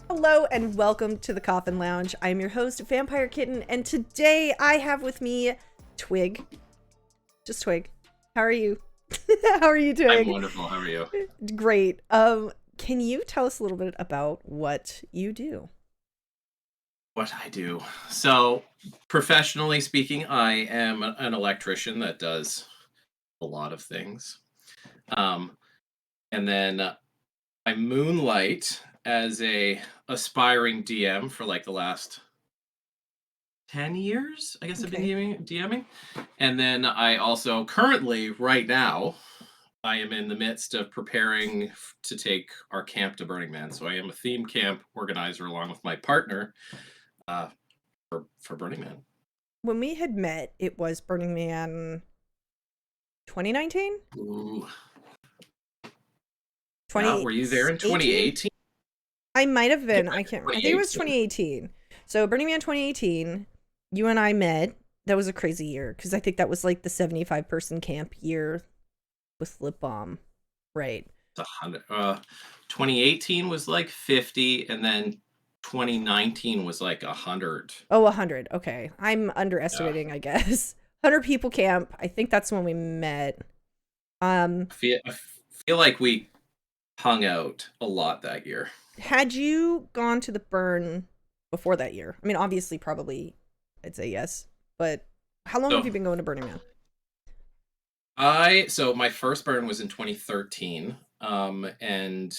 Hello and welcome to the Coffin Lounge. I am your host, Vampire Kitten, and today I have with me Twig. Just Twig. How are you? How are you, Twig? I'm wonderful. How are you? Great. Can you tell us a little bit about what you do? What I do. So, professionally speaking, I am an electrician that does a lot of things. Um, and then I moonlight as a aspiring DM for like the last 10 years. I guess I've been Okay. DMing. And then I also currently, right now, I am in the midst of preparing to take our camp to Burning Man. So I am a theme camp organizer along with my partner uh, for Burning Man. When we had met, it was Burning Man 2019? Ooh. Yeah, were you there in 2018? 2018? I might have been. I think it was 2018. 2018. So Burning Man 2018, you and I met. That was a crazy year because I think that was like the 75-person camp year with Lip Balm, right? It's 100. 2018 was like 50, and then 2019 was like 100. Oh, 100. Okay. I'm Yeah. underestimating, I guess. 100 people camp. I think that's when we met. I feel like we hung out a lot that year. Had you gone to the burn before that year? I mean, obviously, probably, I'd say yes. But how long have So you been going to Burning Man? so my first burn was in 2013. And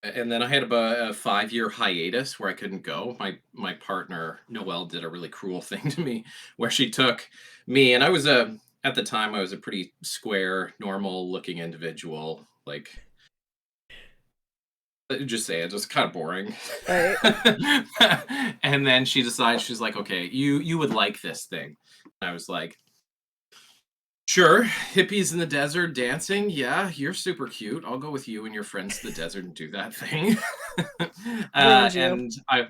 then I had about a 5-year hiatus where I couldn't go. My partner Noelle did a really cruel thing to me, where she took me, and I was at the time I was a pretty square, normal looking individual. Like, just say it, just kind of boring. Right. And then she decides, she's like, okay, you would like this thing. And I was like, sure, hippies in the desert dancing. Yeah, you're super cute. I'll go with you and your friends to the desert and do that thing. Ruined you. And I,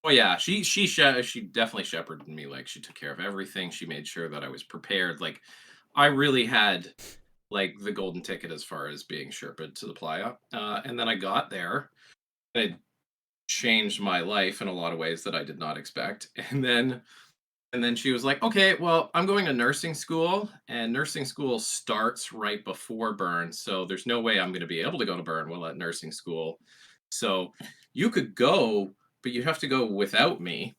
well, yeah, she definitely shepherded me. Like, she took care of everything. She made sure that I was prepared. Like, I really had like the golden ticket as far as being Sherpa'd to the playa. And then I got there. It changed my life in a lot of ways that I did not expect. And then she was like, okay, well, I'm going to nursing school, and nursing school starts right before burn. So there's no way I'm going to be able to go to burn while at nursing school. So you could go, but you have to go without me.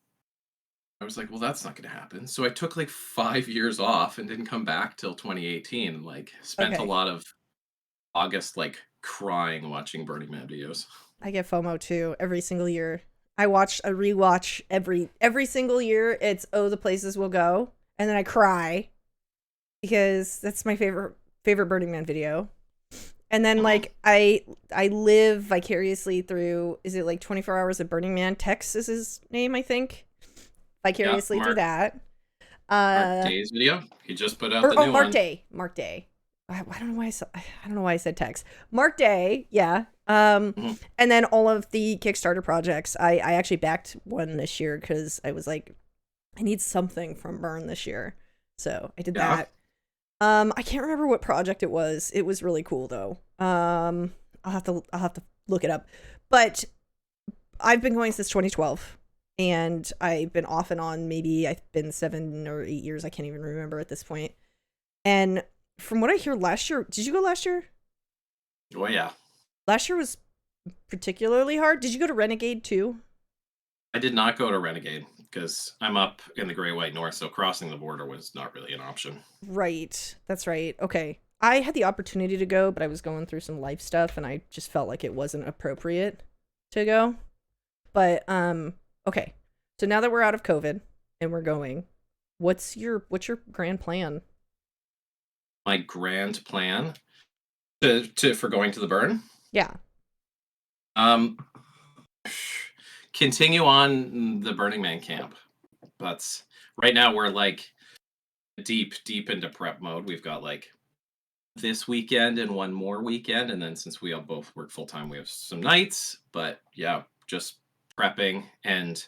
I was like, well, that's not going to happen. So I took like 5 years off and didn't come back till 2018. Like, spent a Okay. lot of August like crying watching Burning Man videos. I get FOMO too every single year. I rewatch every single year. It's Oh, the Places We'll Go, and then I cry because that's my favorite Burning Man video. And then Mhm. like I live vicariously through, is it like 24 Hours of Burning Man? Tex is his name, I think. Yeah, Vicariously through that. Mark Uh Day's video. He just put out or the oh, new Mark one. Day. Mark Day. I don't know why I don't know why I said Tex. Mark Day, yeah. Mhm. And then all of the Kickstarter projects. I actually backed one this year because I was like, I need something from Burn this year. So I did Yeah. that. I can't remember what project it was. It was really cool though. I'll have to look it up. But I've been going since 2012, and I've been off and on. Maybe I've been 7 or 8 years. I can't even remember at this point. And from what I hear, last year, did you go last year? Oh yeah. Last year was particularly hard. Did you go to Renegade too? I did not go to Renegade because I'm up in the Great White North, so crossing the border was not really an option. Right. That's right. Okay. I had the opportunity to go, but I was going through some life stuff and I just felt like it wasn't appropriate to go. But okay. So now that we're out of COVID and we're going, what's your grand plan? My grand plan to for going to the burn, Yeah. um, continue on the Burning Man camp. That's right now we're like deep into prep mode. We've got like this weekend and one more weekend, and then since we all both work full time, we have some nights. But yeah, just prepping and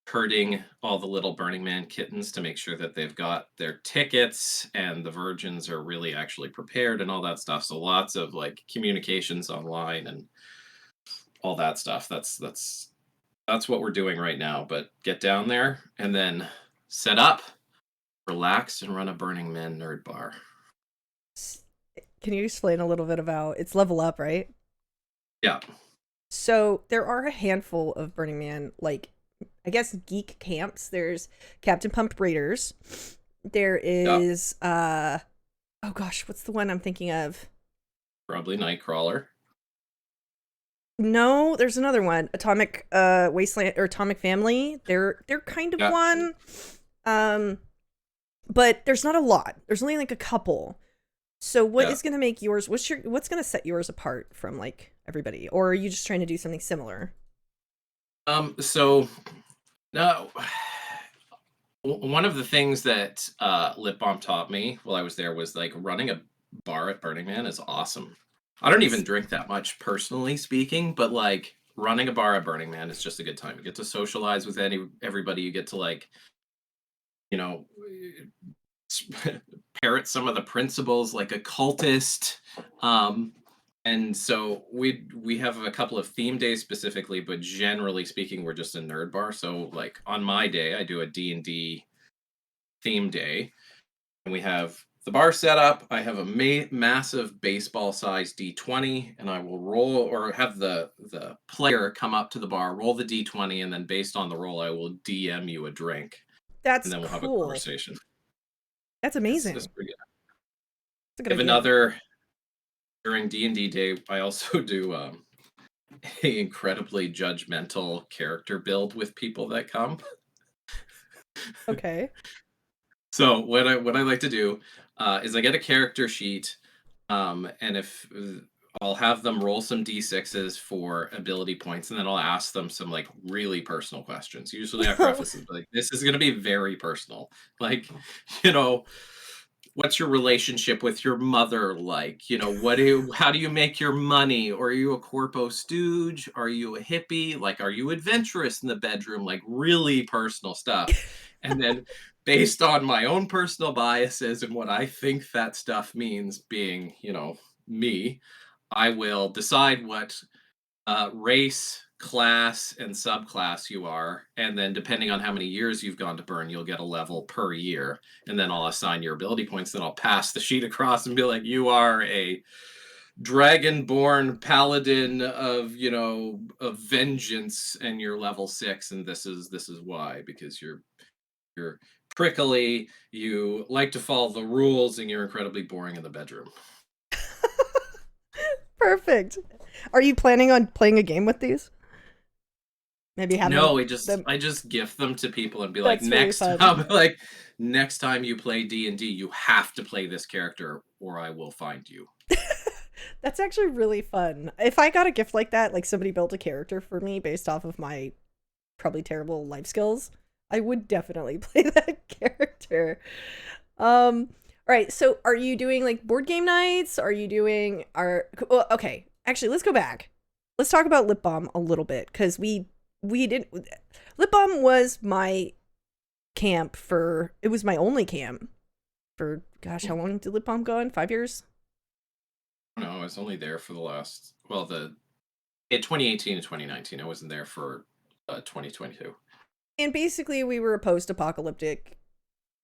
herding all the little Burning Man kittens to make sure that they've got their tickets and the virgins are really actually prepared and all that stuff. So lots of like communications online all that stuff. That's what we're doing right now. But get down there and then set up, relax, and run a Burning Man nerd bar. S- Can you explain a little bit about it's level up, right? Yeah. So there are a handful of Burning Man, like I guess geek camps. There's Captain Pumped Raiders. There Yeah. is oh gosh, what's the one I'm thinking of? Probably Nightcrawler. No, there's another one. Atomic Wasteland or Atomic Family. They're kind of Yeah. one. But there's not a lot. There's only like a couple. So what Yeah. is gonna make yours what's gonna set yours apart from like everybody? Or are you just trying to do something similar? So no, one of the things that Lip Balm taught me while I was there was like running a bar at Burning Man is awesome. I don't even drink that much personally speaking, but like running a bar at Burning Man is just a good time. You get to socialize with everybody. You get to like, you know, parrot some of the principles like a cultist. And so we have a couple of theme days specifically, but generally speaking, we're just a nerd bar. So like on my day, I do a D&D theme day, and we have the bar set up. I have a massive baseball sized D20, and I will roll or have the player come up to the bar, roll the D20, and then based on the roll, I will DM you a drink, and That's then we'll have a cool. conversation. That's It's amazing. pretty good. That's a I good have idea. another during D&D day. I also do a incredibly judgmental character build with people that come. Okay. So what I like to do is I get a character sheet, and if I'll have them roll some d6s for ability points, and then I'll ask them some like really personal questions. Usually I preface it like this is going to be very personal, like you know. What's your relationship with your mother like? How do you make your money? Or are you a corpo stooge? Are you a hippie? Like, are you adventurous in the bedroom? Like, really personal stuff. And then, based on my own personal biases and what I think that stuff means, being, me, I will decide what race, class, and subclass you are, and then depending on how many years you've gone to burn, you'll get a level per year, and then I'll assign your ability points. Then I'll pass the sheet across and be like, you are a dragonborn paladin of vengeance, and you're level 6, and this is why, because you're prickly, you like to follow the rules, and you're incredibly boring in the bedroom. Perfect. Are you planning on playing a game with these? Maybe having No, them. I just gift them to people and be like, That's really next fun. time, like next time you play D&D, you have to play this character, or I will find you. That's actually really fun. If I got a gift like that, like somebody built a character for me based off of my probably terrible life skills, I would definitely play that character. All right, so are you doing like board game nights? Are you doing well, okay. Actually, let's go back. Let's talk about Lip Balm a little bit cuz we didn't Lip Balm was my camp for it was my only camp for gosh, how long did Lip Balm go on? 5 years? No, I was only there for the last, well, the 2018 and 2019. I wasn't there for 2022. And basically we were a post-apocalyptic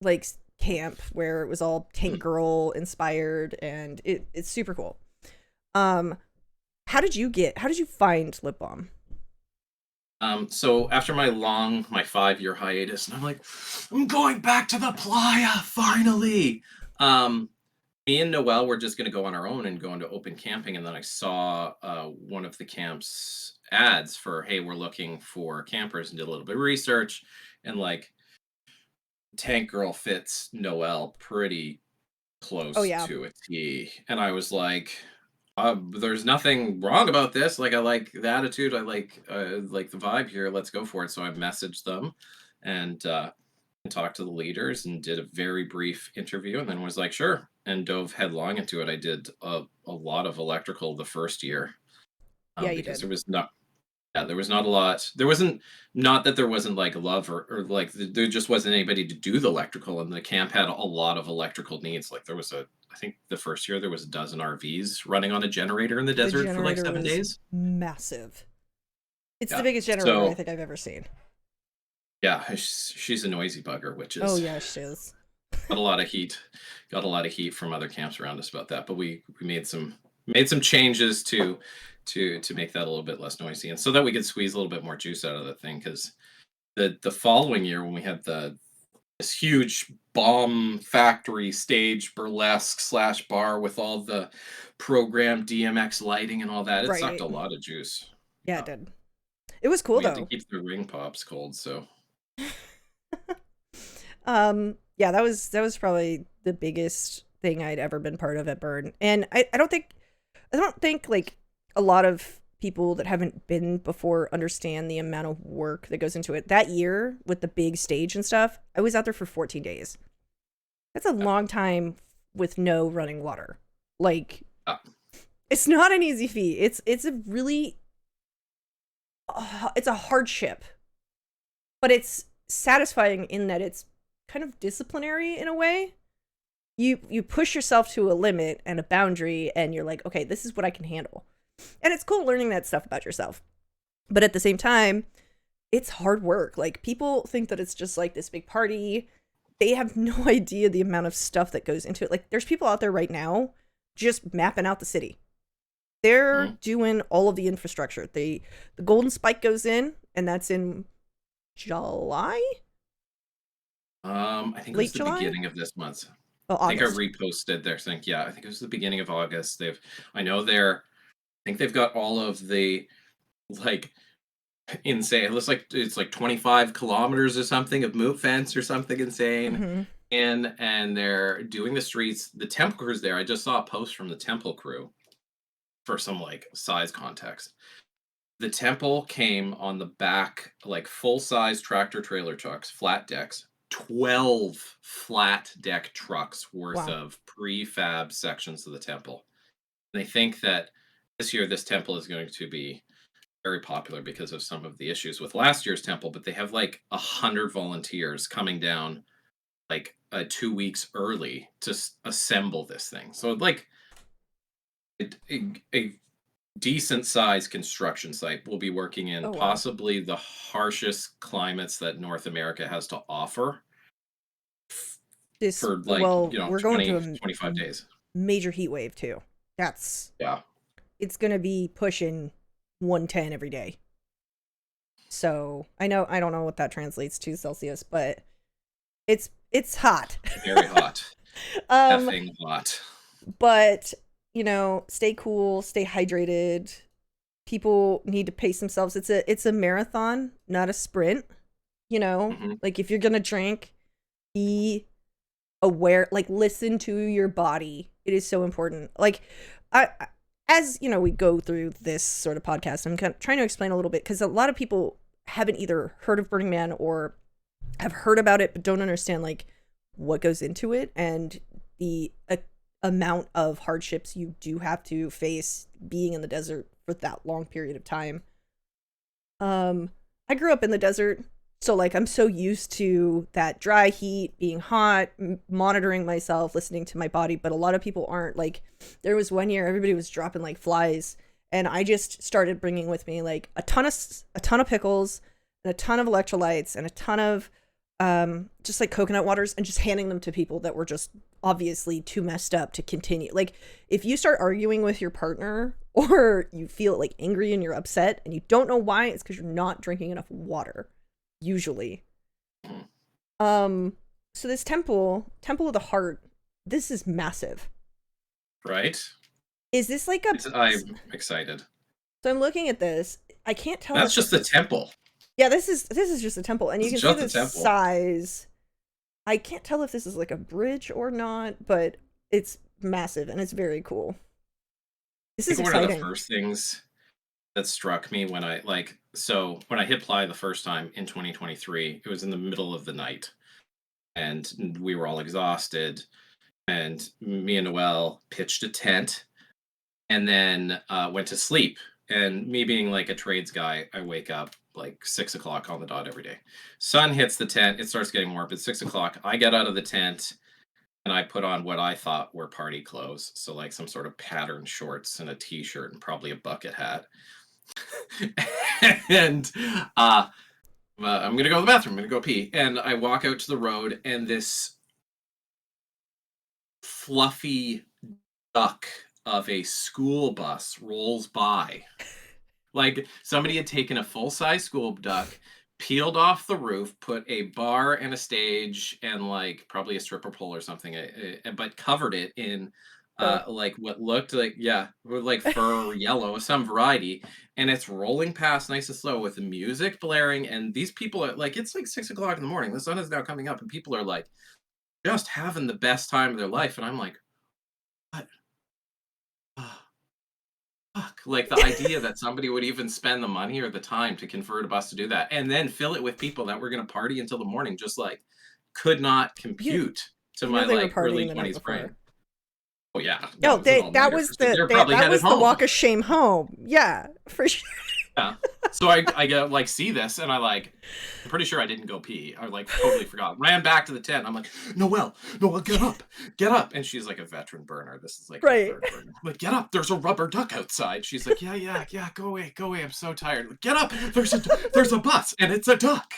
like camp where it was all tank girl inspired and it's super cool. Um how did you find Lip Balm? So after my 5-year hiatus, and I'm like, I'm going back to the playa finally. Me and Noelle were just going to go on our own and go into open camping, and then I saw one of the camp's ads for, hey, we're looking for campers, and did a little bit of research, and like Tank Girl fits Noelle pretty Oh close yeah. to a T, and I was like, there's nothing wrong about this. Like, I like the attitude. I like the vibe here. Let's go for it. So I messaged them and talked to the leaders and did a very brief interview, and then was like, sure, and dove headlong into it. I did a lot of electrical the first year, Yeah, you because did. there was not. Yeah, there was not a lot. There wasn't, not that there wasn't like love or like there just wasn't anybody to do the electrical, and the camp had a lot of electrical needs. Like there was I think the first year there was a dozen RVs running on a generator in the The desert for like generator 7 was days. massive. It's the Yeah. biggest generator I So think I've ever seen. yeah, she's a noisy bugger, which Oh is yeah, she is. got a lot of heat. Got a lot of heat from other camps around us about that. But we made some changes to make that a little bit less noisy, and so that we could squeeze a little bit more juice out of the thing. Because the following year when we had this huge bomb factory stage burlesque slash bar with all the programmed DMX lighting and all that, it sucked Right. a lot of juice. Yeah, it Yeah. did. It was cool We had to though. keep the ring pops cold, so Yeah, that was probably the biggest thing I'd ever been part of at Burn. And I don't think like a lot of people that haven't been before understand the amount of work that goes into it. That year with the big stage and stuff, I was out there for 14 days. That's a long time with no running water. Like uh, it's not an easy feat. It's a really it's a hardship, but it's satisfying in that it's kind of disciplinary in a way. You push yourself to a limit and a boundary and you're like, okay, this is what I can handle. And it's cool learning that stuff about yourself. But at the same time, it's hard work. Like people think that it's just like this big party. They have no idea the amount of stuff that goes into it. Like there's people out there right now just mapping out the city. They're mhm. doing all of the infrastructure. The Golden Spike goes in and that's in July? I think it was Late the July? beginning of this month. Oh, I think I August. reposted their thing. Yeah, I think it was the beginning of August. I know I think they've got all of the like insane. It's like 25 kilometers or something of moot fence or something insane. Hmm. And they're doing the streets. The temple crew's there. I just saw a post from the temple crew for some like size context. The temple came on the back, like full size tractor trailer trucks, flat decks, 12 flat deck trucks worth Wow. of prefab sections of the temple. And they think that this year, this temple is going to be very popular because of some of the issues with last year's temple, but they have like 100 volunteers coming down like 2 weeks early to assemble this thing. So, like, a decent sized construction site will be working in Oh, wow. possibly the harshest climates that North America has to offer for like, Well, we're going to 20, a 25 days. major heat wave too. That's, Yeah. it's going to be pushing 110 every day. So I don't know what that translates to Celsius, but it's hot. Very hot. um, Effing hot. but stay cool, stay hydrated. People need to pace themselves. It's a marathon, not a sprint. Hmm. Like if you're gonna drink, be aware, like listen to your body. It is so important. Like as we go through this sort of podcast, I'm kind of trying to explain a little bit because a lot of people haven't either heard of Burning Man or have heard about it but don't understand like what goes into it and the amount of hardships you do have to face being in the desert for that long period of time. I grew up in the desert, so like I'm so used to that dry heat, being hot, monitoring myself, listening to my body, but a lot of people aren't. Like there was one year everybody was dropping like flies and I just started bringing with me like a ton of pickles and a ton of electrolytes and a ton of just like coconut waters and just handing them to people that were just obviously too messed up to continue. Like if you start arguing with your partner or you feel like angry and you're upset and you don't know why, it's because you're not drinking enough water usually. So this temple of the heart, this is massive. Right? Is this like a I'm excited. so I'm looking at this, I can't tell That's if just this the is temple. yeah, this is just a temple and you It's can see just the the temple. size. I can't tell if this is like a bridge or not, but it's massive and it's very cool. This I is think one of the exciting. first things that struck me when I hit Playa the first time in 2023, it was in the middle of the night and we were all exhausted. And me and Noel pitched a tent and then went to sleep. And me being like a trades guy, I wake up like 6 o'clock on the dot every day. Sun hits the tent, it starts getting warm. It's 6 o'clock. I get out of the tent and I put on what I thought were party clothes. So, like some sort of patterned shorts and a t shirt and probably a bucket hat. And I'm gonna go to the bathroom. I'm gonna go pee, and I walk out to the road, and this fluffy duck of a school bus rolls by. Like somebody had taken a full-size school duck, peeled off the roof, put a bar and a stage and like probably a stripper pole or something, but covered it in Oh. like what looked like, yeah, like fur or yellow, some variety, and it's rolling past nice and slow with the music blaring, and these people are like, it's like 6 o'clock in the morning. The sun is now coming up, and people are like just having the best time of their life, and I'm like, what? Fuck, like, the idea that somebody would even spend the money or the time to convert a bus to do that, and then fill it with people that were gonna party until the morning, just, like, could not You compute to you know my, they were like, partying early the night 20s before. brain. Oh, yeah. No, No, it was an they that all-nighter was for sure. the They're probably that headed was the home. walk of shame home. Yeah, for sure. Yeah. So I go, like, see this, and I'm pretty sure I didn't go pee. I, like, totally forgot. Ran back to the tent. I'm like, Noelle, get up, get up. And she's like a veteran burner. This is like her Right. third burner. I'm like, get up. There's a rubber duck outside. She's like, yeah. Go away. I'm so tired. Like, get up. There's a bus, and it's a duck.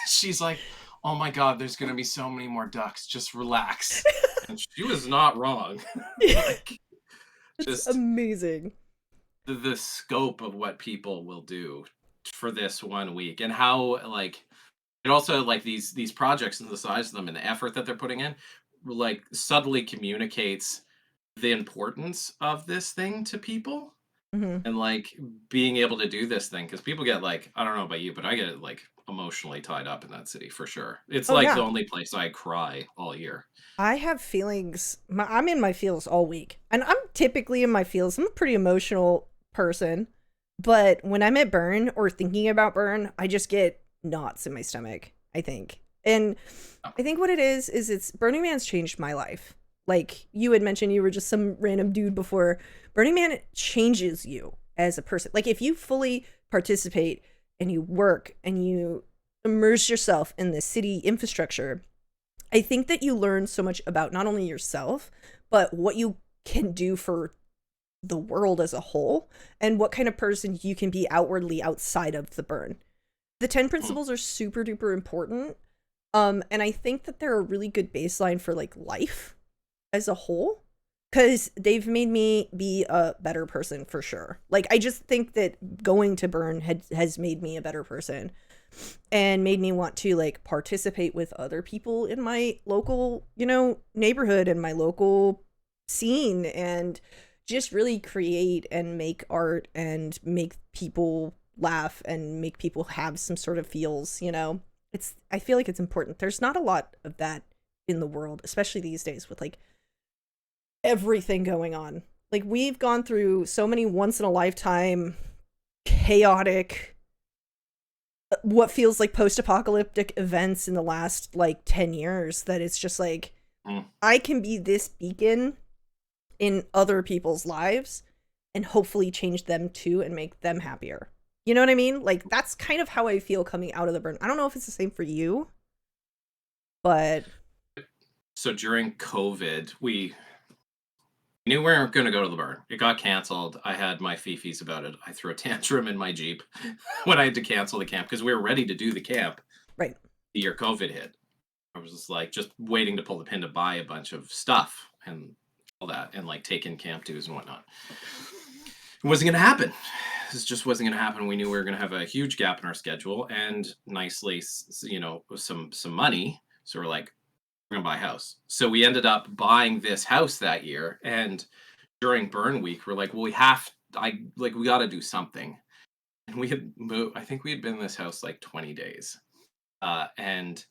She's like, oh my God, there's gonna be so many more ducks. Just relax. And she was not wrong. Like, It's just amazing. the scope of what people will do for this 1 week, and how like it also, like, these projects and the size of them and the effort that they're putting in, like, subtly communicates the importance of this thing to people, Hmm. and like being able to do this thing, because people get, like, I don't know about you, but I get like emotionally tied up in that city for sure. It's Oh like the yeah. only place I cry all year. I have feelings. I'm in my feels all week, and I'm typically in my feels. I'm a pretty emotional person, but when I'm at Burn or thinking about Burn, I just get knots in my stomach, I think. And I think what it is it's Burning Man's changed my life. Like you had mentioned, you were just some random dude before. Burning Man changes you as a person. Like if you fully participate and you work and you immerse yourself in the city infrastructure, I think that you learn so much about not only yourself, but what you can do for the world as a whole and what kind of person you can be outwardly outside of the burn. The 10 Mm. principles are super duper important. And I think that they're a really good baseline for like life as a whole because they've made me be a better person for sure. Like I just think that going to burn has made me a better person and made me want to like participate with other people in my local, neighborhood and my local scene and just really create and make art and make people laugh and make people have some sort of feels. I feel like it's important. There's not a lot of that in the world, especially these days with like everything going on. Like we've gone through so many once in a lifetime chaotic what feels like post-apocalyptic events in the last like 10 years that it's just like Mm. I can be this beacon in other people's lives and hopefully change them too and make them happier. You know what I mean? Like that's kind of how I feel coming out of the burn. I don't know if it's the same for you, but So during COVID, we knew we weren't going to go to the burn. It got canceled. I had my fifis about it. I threw a tantrum in my Jeep when I had to cancel the camp because we were ready to do the camp right. the year COVID hit. I was just like, just waiting to pull the pin to buy a bunch of stuff and all that and like take in camp dues and whatnot. It wasn't going to happen. This just wasn't going to happen. We knew we were going to have a huge gap in our schedule and nicely, some money. So we're like, we're going to buy a house. So we ended up buying this house that year. And during burn week, we're like, well, we got to do something. And we had moved, I think we had been in this house like 20 days. And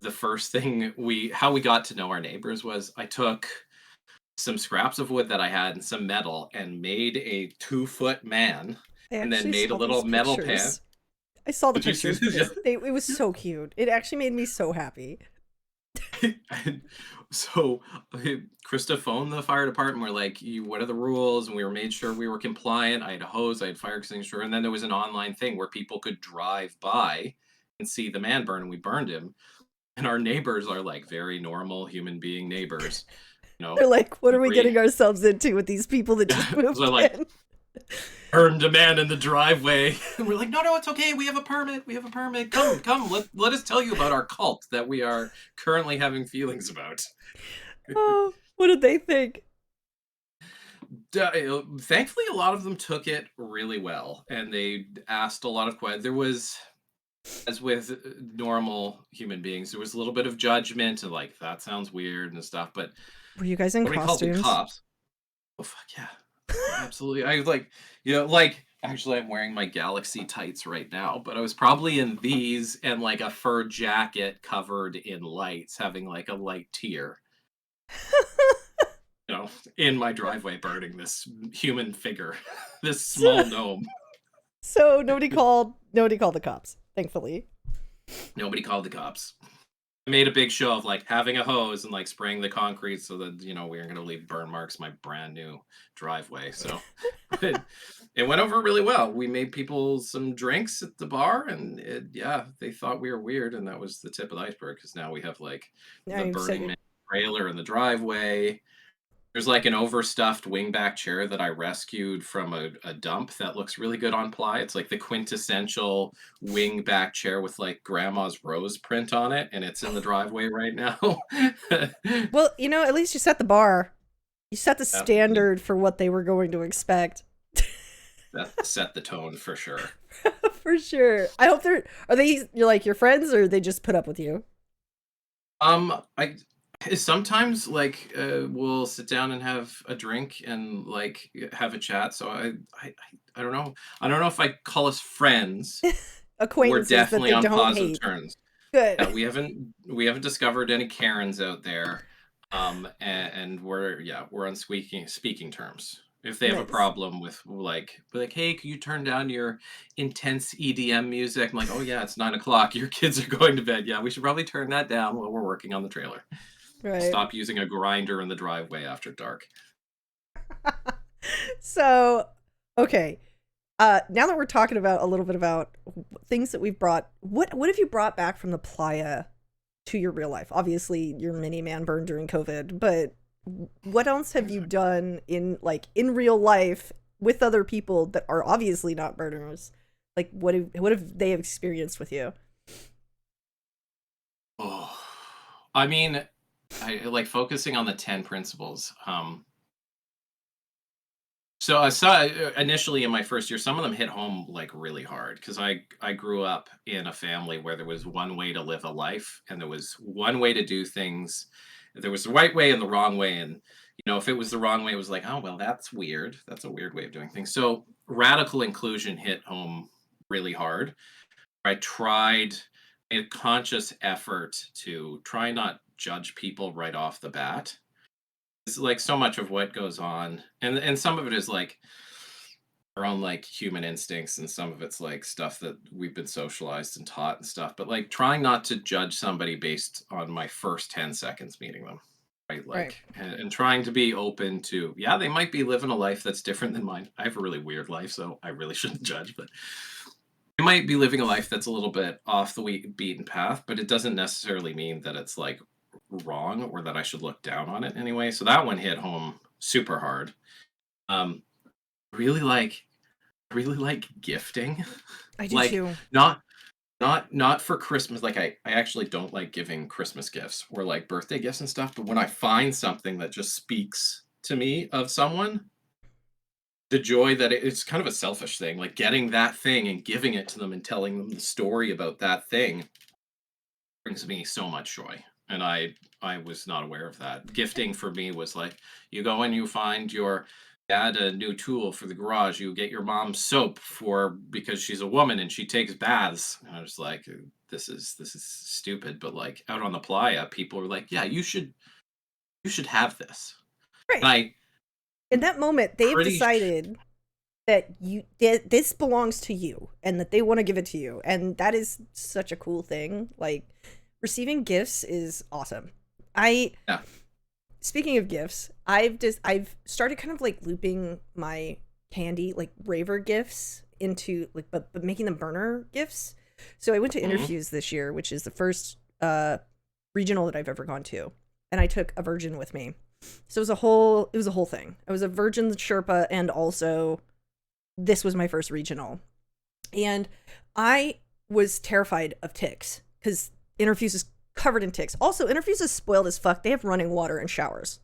the first thing how we got to know our neighbors was I took some scraps of wood that I had and some metal and made a 2-foot man I and then actually saw made a little these metal pan. pictures. I saw the Did you see pictures. this? It was so cute. It actually made me so happy. So Krista phoned the fire department. We're like, what are the rules? And we made sure we were compliant. I had a hose, I had fire extinguisher, and then there was an online thing where people could drive by and see the man burn, and we burned him. And our neighbors are like very normal human being neighbors. They're like, what are we Agree. getting ourselves into with these people that just moved So like, in? Burned a man in the driveway. And we're like, no, it's okay. We have a permit. We have a permit. Come. Let us tell you about our cult that we are currently having feelings about. Oh, what did they think? Thankfully, a lot of them took it really well, and they asked a lot of questions. There was, as with normal human beings, there was a little bit of judgment and like, that sounds weird and stuff, but Were you guys in nobody called the costumes? cops. Oh, fuck yeah. Absolutely. I was like, actually, I'm wearing my Galaxy tights right now, but I was probably in these and like a fur jacket covered in lights, having like a light tear, you know, in my driveway, burning this human figure, this So, small gnome. so nobody called the cops, thankfully. Nobody called the cops. I made a big show of like having a hose and like spraying the concrete so that we aren't going to leave burn marks in my brand new driveway. So it went over really well. We made people some drinks at the bar, and yeah, they thought we were weird, and that was the tip of the iceberg because now we have like Now the you've said Burning it. Man trailer in the driveway. There's like an overstuffed wingback chair that I rescued from a dump that looks really good on Ply. It's like the quintessential wingback chair with like grandma's rose print on it, and it's in the driveway right now. Well, at least you set the bar. You set the Yeah, standard for what they were going to expect. that set the tone for sure. For sure. I hope you're like your friends, or they just put up with you? I sometimes like we'll sit down and have a drink and like have a chat. So I don't know. I don't know if I call us friends. We're Acquaintances that definitely they on don't positive hate. terms. Good. We haven't discovered any Karens out there. And we're on speaking terms. If they have a Nice. problem with like, hey, can you turn down your intense EDM music? I'm like, oh yeah, it's 9 o'clock. Your kids are going to bed. Yeah, we should probably turn that down while we're working on the trailer. Right. Stop using a grinder in the driveway after dark. So, okay. Now that we're talking about a little bit about things that we've brought, what have you brought back from the playa to your real life? Obviously, your mini man burned during COVID, but what else have you done in real life with other people that are obviously not burners? Like, what have they experienced with you? Oh, I mean, I like focusing on the 10 principles. So I saw initially in my first year, some of them hit home like really hard because I grew up in a family where there was one way to live a life and there was one way to do things. There was the right way and the wrong way, and if it was the wrong way, it was like, oh well, that's weird. That's a weird way of doing things. So radical inclusion hit home really hard. I tried a conscious effort to try not judge people right off the bat. It's like so much of what goes on, and some of it is like our own like human instincts, and some of it's like stuff that we've been socialized and taught and stuff, but like trying not to judge somebody based on my first 10 seconds meeting them, right? Right. Like, and trying to be open to, yeah, they might be living a life that's different than mine. I have a really weird life, so I really shouldn't judge, but they might be living a life that's a little bit off the beaten path, but it doesn't necessarily mean that it's like wrong or that I should look down on it anyway. So that one hit home super hard. Um, really like really like gifting. I do Like, too. not for Christmas. Like I actually don't like giving Christmas gifts or like birthday gifts and stuff, but when I find something that just speaks to me of someone, the joy that it's kind of a selfish thing, like getting that thing and giving it to them and telling them the story about that thing brings me so much joy. And I was not aware of that. Gifting for me was like, you go and you find your dad a new tool for the garage. You get your mom soap because she's a woman and she takes baths. And I was like, this is stupid. But like out on the playa, people were like, yeah, you should have this. And Right. I In that moment, they've pretty decided that this belongs to you and that they want to give it to you, and that is such a cool thing. Like, receiving gifts is awesome. I yeah. Speaking of gifts, I've started kind of like looping my candy, like raver gifts, into like but making them burner gifts. So I went to Mhm. interviews this year, which is the first regional that I've ever gone to, and I took a virgin with me. So it was a whole thing. I was a virgin Sherpa and also this was my first regional. And I was terrified of ticks because Interfuse is covered in ticks. Also, Interfuse is spoiled as fuck. They have running water and showers.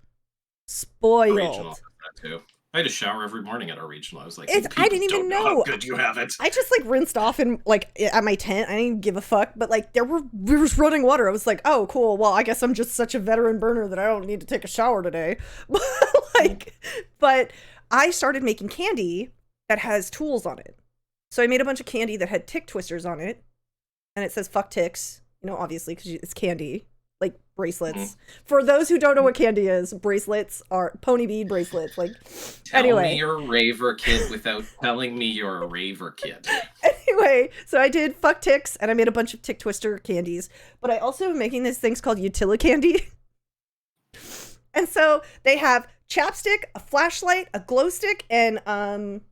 Spoiled. Regional, that too. I had a shower every morning at our regional. I was like, I didn't even know how good you have it. I just like rinsed off in like at my tent. I didn't give a fuck, but like there was running water. I was like, oh cool. Well, I guess I'm just such a veteran burner that I don't need to take a shower today. But I started making candy that has tools on it. So I made a bunch of candy that had tick twisters on it, and it says "fuck ticks." You know, obviously because it's candy. Like bracelets. Mm-hmm. For those who don't know what candy is, bracelets are pony bead bracelets. Like, Tell me you're a raver kid without telling me you're a raver kid. Anyway, so I did fuck ticks, and I made a bunch of tick twister candies. But I also am making these things called utility candy. And so they have chapstick, a flashlight, a glow stick, and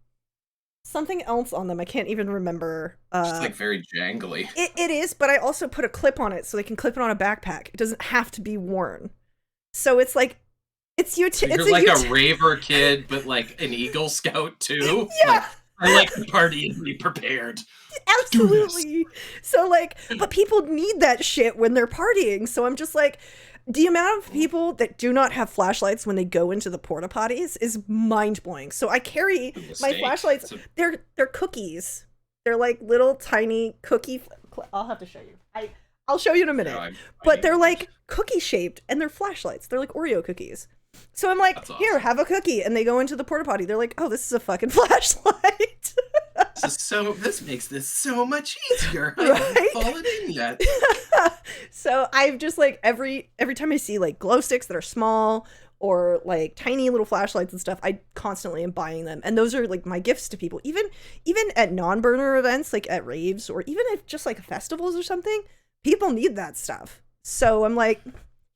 something else on them. I can't even remember. It's like very jangly. It is, but I also put a clip on it so they can clip it on a backpack. It doesn't have to be worn. So it's like, you're like a raver kid, but like an Eagle Scout too. Yeah. Like, I like to party and be prepared. Absolutely. So like, but people need that shit when they're partying. So I'm just like, the amount of people that do not have flashlights when they go into the porta potties is mind blowing. So I carry my flashlights. They're cookies. They're like little tiny cookie. I'll have to show you. I'll show you in a minute. No, but they're like cookie shaped and they're flashlights. They're like Oreo cookies. So I'm like, awesome. Here, have a cookie. And they go into the porta potty. They're like, oh, this is a fucking flashlight. This makes this so much easier. I haven't fallen in yet. So I've just like every time I see like glow sticks that are small or like tiny little flashlights and stuff, I constantly am buying them. And those are like my gifts to people. Even at non-burner events, like at raves or even at just like festivals or something, people need that stuff. So I'm like,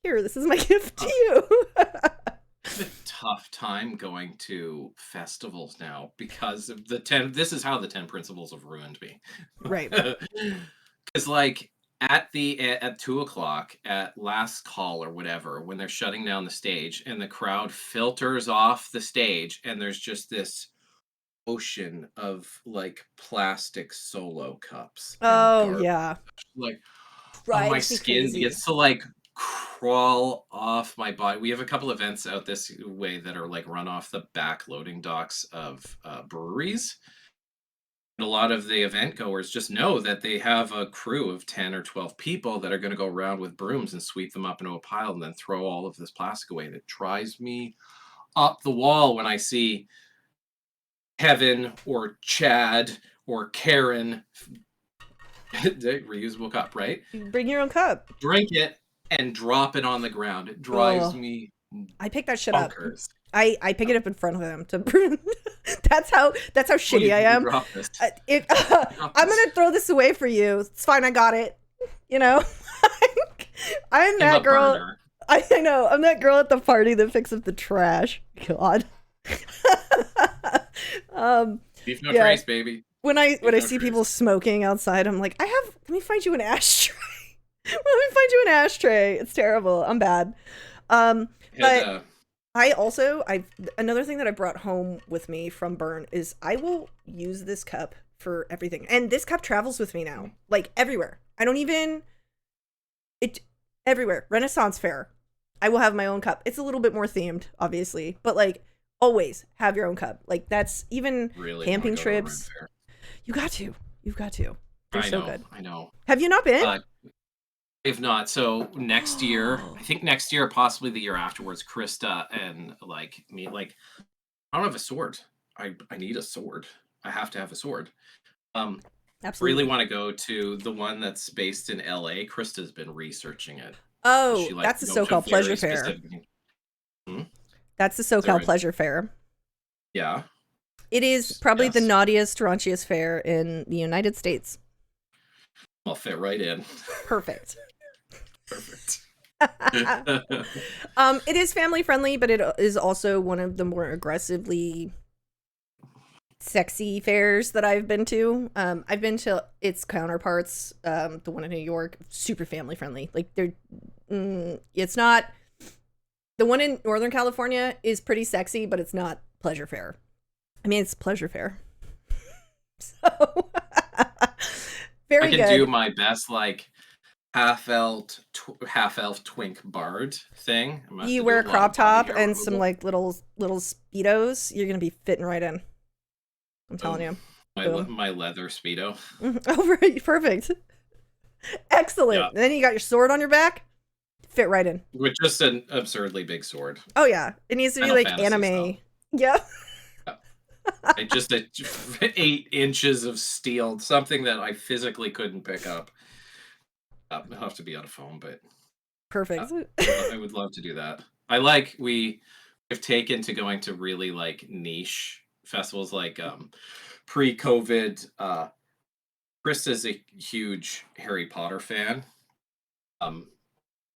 here, this is my gift to you. It's a tough time going to festivals now because of the 10. This is how the 10 principles have ruined me. Right. Because like at 2:00 at last call or whatever, when they're shutting down the stage and the crowd filters off the stage and there's just this ocean of like plastic solo cups. Oh yeah. Like my skin gets to like crawl off my body. We have a couple events out this way that are like run off the back loading docks of breweries. And a lot of the event goers just know that they have a crew of 10 or 12 people that are going to go around with brooms and sweep them up into a pile and then throw all of this plastic away. And it drives me up the wall when I see Kevin or Chad or Karen reusable cup, right? Bring your own cup. Drink it and drop it on the ground. It drives me. I pick that shit bonkers. Up. I pick it up in front of them to. That's how shitty I am. I'm gonna throw this away for you. It's fine. I got it. You know, I'm that girl. Burner. I know. I'm that girl at the party that picks up the trash. God. Leave no trace, baby. When I see people smoking outside, I'm like, let me find you an ashtray. Let me find you an ashtray. It's terrible. I'm bad. But another thing that I brought home with me from Burn is I will use this cup for everything. And this cup travels with me now, like everywhere. Everywhere. Renaissance Fair. I will have my own cup. It's a little bit more themed, obviously, but like always have your own cup. Like that's even really camping trips. You've got to. They're so good. I know. Have you not been? If not, so next year, I think next year, possibly the year afterwards, Krista and like me, like I don't have a sword. I need a sword. I have to have a sword. Absolutely. Really want to go to the one that's based in LA. Krista's been researching it. Oh, that's the SoCal Pleasure Fair. That's the SoCal Pleasure Fair. Yeah. It is probably the naughtiest, raunchiest fair in the United States. I'll fit right in. Perfect. It is family friendly, but it is also one of the more aggressively sexy fairs that I've been to. I've been to its counterparts, the one in New York, super family friendly. Like it's not. The one in Northern California is pretty sexy, but it's not Pleasure Fair. I mean, it's Pleasure Fair. So I very can do good. my best like half elf twink bard thing. I'm gonna have You to wear do a a lot crop of body top hair and some removal. like little speedos. You're gonna be fitting right in. I'm telling Boom. you. My Boom. my leather speedo. Oh, right. Perfect. Yeah, Excellent. And then you got your sword on your back. Fit right in. with just an absurdly big sword. Oh yeah. It needs to be Final like Fantasy style. anime. Yeah. Yeah. Just 8 inches of steel, something that I physically couldn't pick up. It'll have to be on a phone, but Perfect. I would love to do that. We have taken to going to really like niche festivals, like pre-COVID. Chris is a huge Harry Potter fan. Um,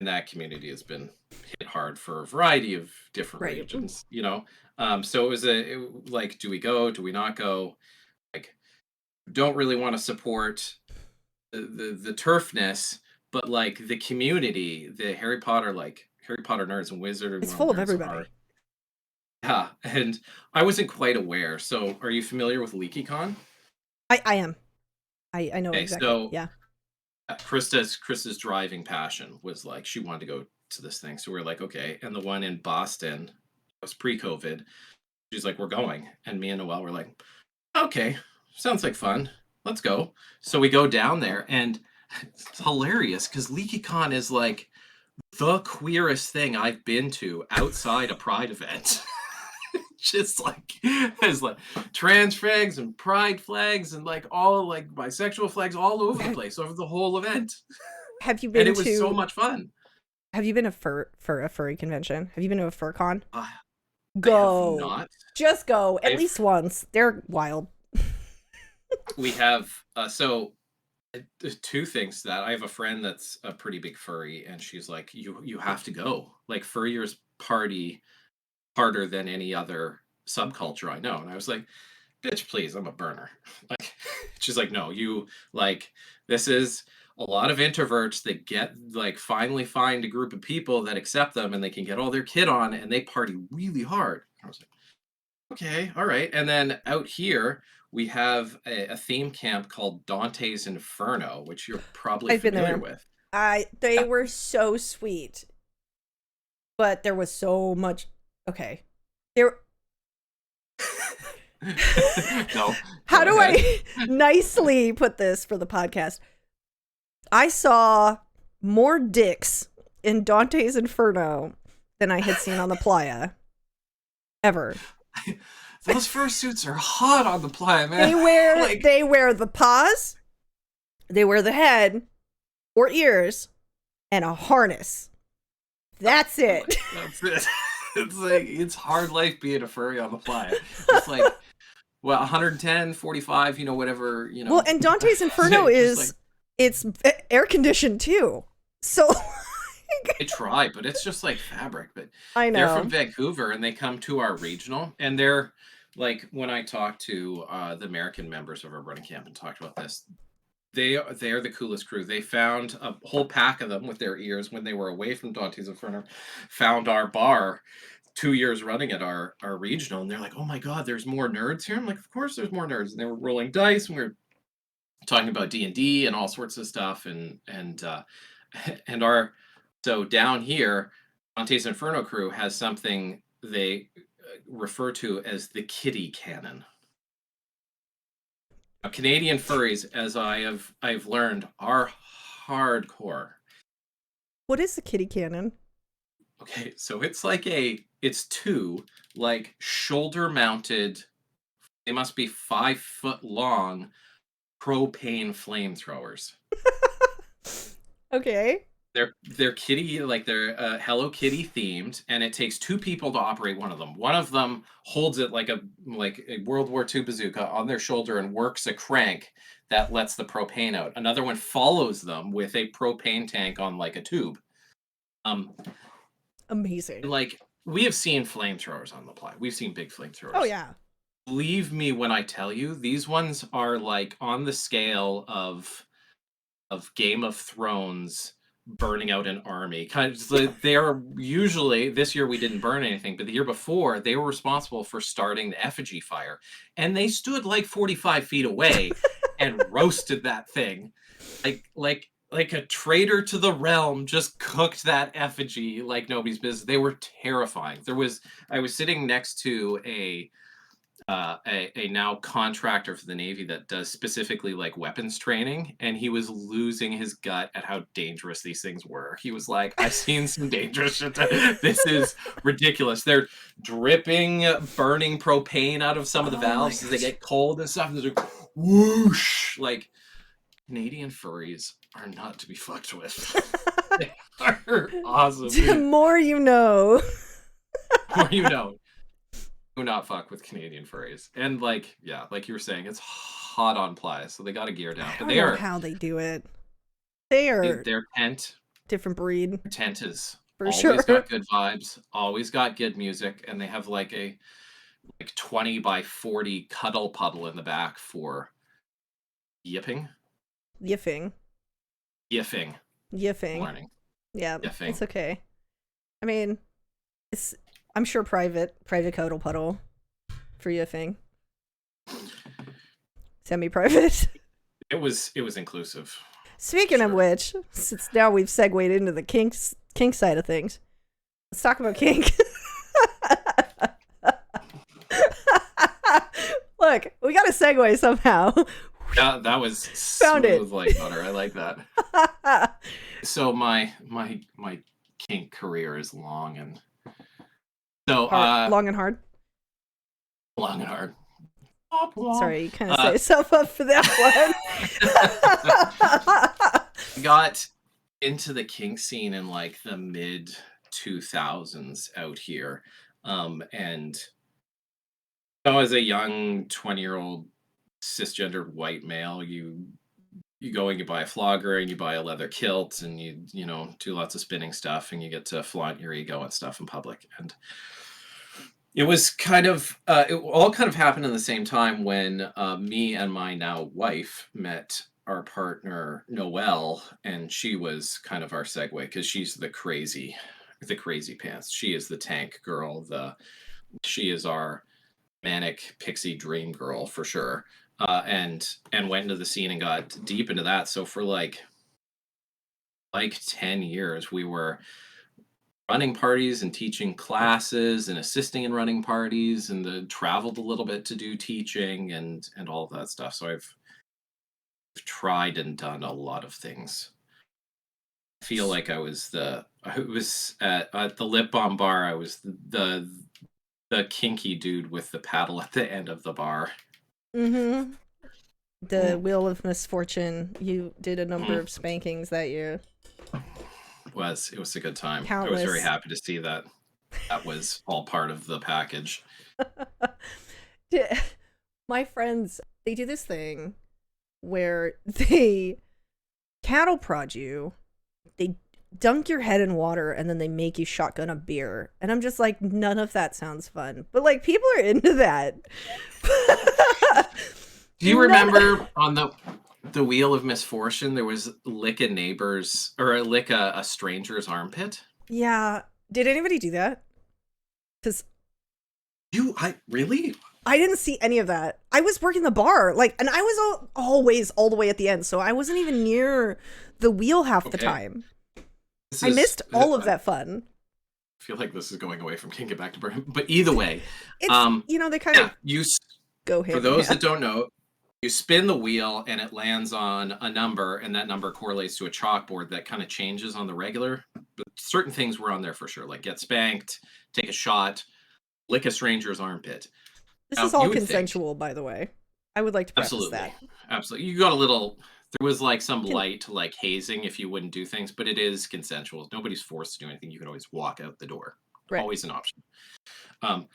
and that community has been hit hard for a variety of different Right. reasons, you know. So like, do we go? Do we not go? Like, don't really want to support the turfness, but like the community, the Harry Potter nerds and Wizarding It's World full of nerds are, everybody. yeah. And I wasn't quite aware. So, are you familiar with LeakyCon? I am. I know Okay, exactly. so Yeah. Krista's driving passion was like she wanted to go to this thing. So we are like, okay. And the one in Boston was pre-COVID. She's like, we're going. And me and Noelle were like, okay, sounds like fun. Let's go. So we go down there, and it's hilarious because LeakyCon is like the queerest thing I've been to outside a Pride event. Just like there's like trans flags and pride flags and like all like bisexual flags all over the place over the whole event. Have you And been it was so to much fun. have you been a furry convention? Have you been to a fur con? Uh, I have Go. not. Just go at I've least once. They're wild. we have two things to that. I have a friend that's a pretty big furry, and she's like, you have to go. Like furriers party harder than any other subculture I know. And I was like, bitch, please, I'm a burner. Like, she's like, no, you like, this is a lot of introverts that get like finally find a group of people that accept them and they can get all their kid on and they party really hard. I was like, okay, all right. And then out here, we have a theme camp called Dante's Inferno, which you're probably I've been familiar there. with. They Yeah. were so sweet, but there was so much. Okay, there. No, How go do ahead. I nicely put this for the podcast? I saw more dicks in Dante's Inferno than I had seen on the playa ever. Those fursuits are hot on the playa, man. Like, They wear the paws, they wear the head or ears, and a harness. That's it. that's it. It's like it's hard life being a furry on the playa. It's like, well, 110, 45, whatever, Well, and Dante's Inferno just like it's air conditioned too. So they try, but it's just like fabric. But I they're from know. Vancouver and they come to our regional, and they're like, when I talk to the American members of our running camp and talked about this, they are the coolest crew. They found a whole pack of them with their ears when they were away from Dante's Inferno, found our bar 2 years running at our regional, and they're like, oh my god, there's more nerds here. I'm like, of course there's more nerds. And they were rolling dice, and we were talking about D&D and all sorts of stuff, and and our so down here, Dante's Inferno crew has something they refer to as the kitty cannon. Now, Canadian furries, as I've learned, are hardcore. What is the kitty cannon? Okay, so it's two like shoulder mounted. They must be 5 foot long propane flamethrowers. Okay. They're kitty, like they're Hello Kitty themed, and it takes two people to operate one of them. One of them holds it like a World War II bazooka on their shoulder and works a crank that lets the propane out. Another one follows them with a propane tank on like a tube. Um, Amazing. like we have seen flamethrowers on the playa. We've seen big Oh flamethrowers. yeah. Believe me when I tell you, these ones are like on the scale of Game of Thrones burning out an army. Kind of, they're usually, this year we didn't burn anything, but the year before they were responsible for starting the effigy fire, and they stood like 45 feet away and roasted that thing, like a traitor to the realm. Just cooked that effigy like nobody's business. They were terrifying. I was sitting next to a now contractor for the Navy that does specifically like weapons training, and he was losing his gut at how dangerous these things were. He was like, I've seen some dangerous shit. This is ridiculous. They're dripping burning propane out of some of the valves as they get cold and stuff, and they're like, whoosh. Like, Canadian furries are not to be fucked with. They are awesome. The more you know. The more you know. Do not fuck with Canadian furries. And like, yeah, like you were saying, it's hot on playa, so they got to gear down. I don't know how they do it. They are their tent, different breed. Their tent is for always sure. Got good vibes, always got good music, and they have like a 20 by 40 cuddle puddle in the back for yipping. Yiffing. Learning. Yeah, yiffing. It's okay. I mean, I'm sure private cuddle puddle for yiffing. Semi-private. It was inclusive. Speaking of which, since now we've segued into the kink side of things, let's talk about kink. Look, we got to segue somehow. Yeah, that was Found smooth it. like butter. I like that. So my kink career is long and long and hard. Long and hard. Sorry, you kind of set yourself up for that one. Got into the kink scene in like the mid 2000s out here, and as a young 20-year-old cisgendered white male, you go and you buy a flogger and you buy a leather kilt and you do lots of spinning stuff and you get to flaunt your ego and stuff in public. And it was kind of it all kind of happened in the same time when me and my now wife met our partner Noelle, and she was kind of our segue because she's the crazy pants. She is the tank girl. She is our manic pixie dream girl for sure. And went into the scene and got deep into that. So for like 10 years, we were running parties and teaching classes and assisting in running parties, and traveled a little bit to do teaching and all of that stuff. So I've tried and done a lot of things. I feel like I was at the Lip Balm bar. I was the kinky dude with the paddle at the end of the bar. Mm-hmm. The Wheel of Misfortune. You did a number of spankings that year. It was a good time. Countless. I was very happy to see that was all part of the package. My friends, they do this thing where they cattle prod you, they dunk your head in water, and then they make you shotgun a beer. And I'm just like, none of that sounds fun. But like, people are into that. Do you remember on the Wheel of Misfortune, there was lick a neighbor's or lick a stranger's armpit? Yeah. Did anybody do that? Because really? I didn't see any of that. I was working the bar, and I was always all the way at the end, so I wasn't even near the wheel half the time. I missed all of that fun. I feel like this is going away from kink and back to burn, but either way, it's, they kind of go hand. For those that don't know, you spin the wheel and it lands on a number, and that number correlates to a chalkboard that kind of changes on the regular. But certain things were on there for sure, like get spanked, take a shot, lick a stranger's armpit. This is all consensual, by the way. I would like to preface that. Absolutely. You got there was like some light like hazing if you wouldn't do things, but it is consensual. Nobody's forced to do anything. You can always walk out the door. Right. Always an option. And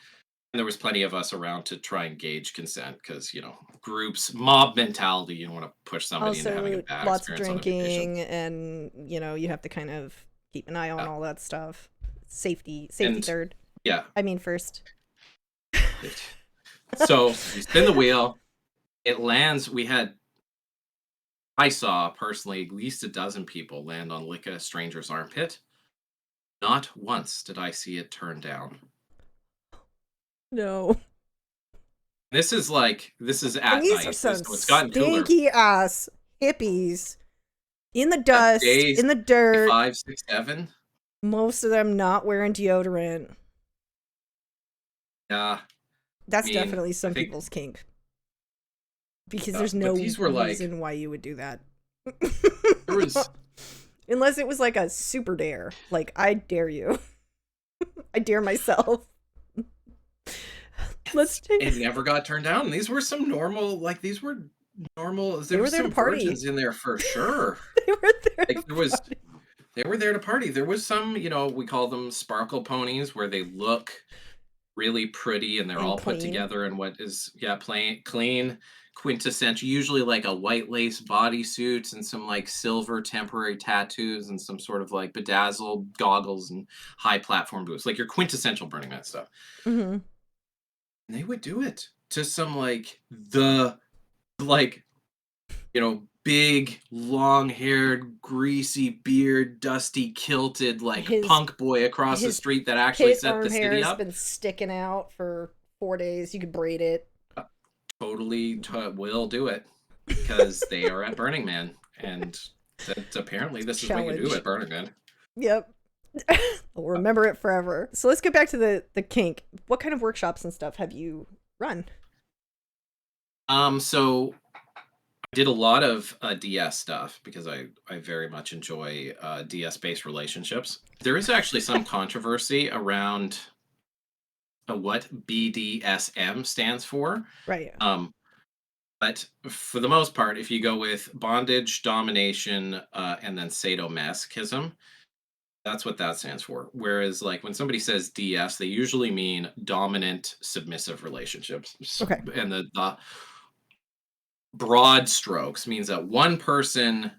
there was plenty of us around to try and gauge consent because, groups, mob mentality, you don't want to push somebody into having a bad lots of experience. Drinking, and, you have to kind of keep an eye on all that stuff. Safety third. Yeah. I mean, first. So you spin the wheel, it lands. We had I saw personally at least a dozen people land on lick a stranger's armpit. Not once did I see it turn down. No. This is And at these are night, some so it's gotten cooler. stinky ass hippies in the Yeah, dust, days in the dirt, 5, 6, 7. most of them not wearing deodorant. Yeah, I That's mean, definitely I some think, people's kink because there's but no these were like reason why you would do that. there was Unless it was like a super dare. Like, I dare you. I dare myself. Let's take it never got turned down. These were some normal, like these were normal. They There were was there to some party. virgins in there for sure. They were there to Like there was, party. they were there to party. There was some, we call them sparkle ponies, where they look really pretty and they're And all put clean. together in what is, yeah, plain, clean, quintessential, usually like a white lace bodysuit and some like silver temporary tattoos and some sort of like bedazzled goggles and high platform boots, like your quintessential Burning Man stuff. Mm-hmm. And they would do it to some like big, long-haired, greasy beard, dusty, kilted, like His punk boy across the his street that actually pit set arm the hair city has up. been sticking out for 4 days. You could braid it. Totally will do it because they are at Burning Man, and that apparently this is what you do Challenge. at Burning Man. Yep. I'll remember it forever. So let's get back to the kink. What kind of workshops and stuff have you run? So I did a lot of DS stuff because I very much enjoy DS based relationships. There is actually some controversy around what BDSM stands for. Right. Um, but for the most part, if you go with bondage, domination, and then sadomasochism, that's what that stands for. Whereas, like when somebody says DS, they usually mean dominant, submissive relationships. Okay. And the broad strokes means that one person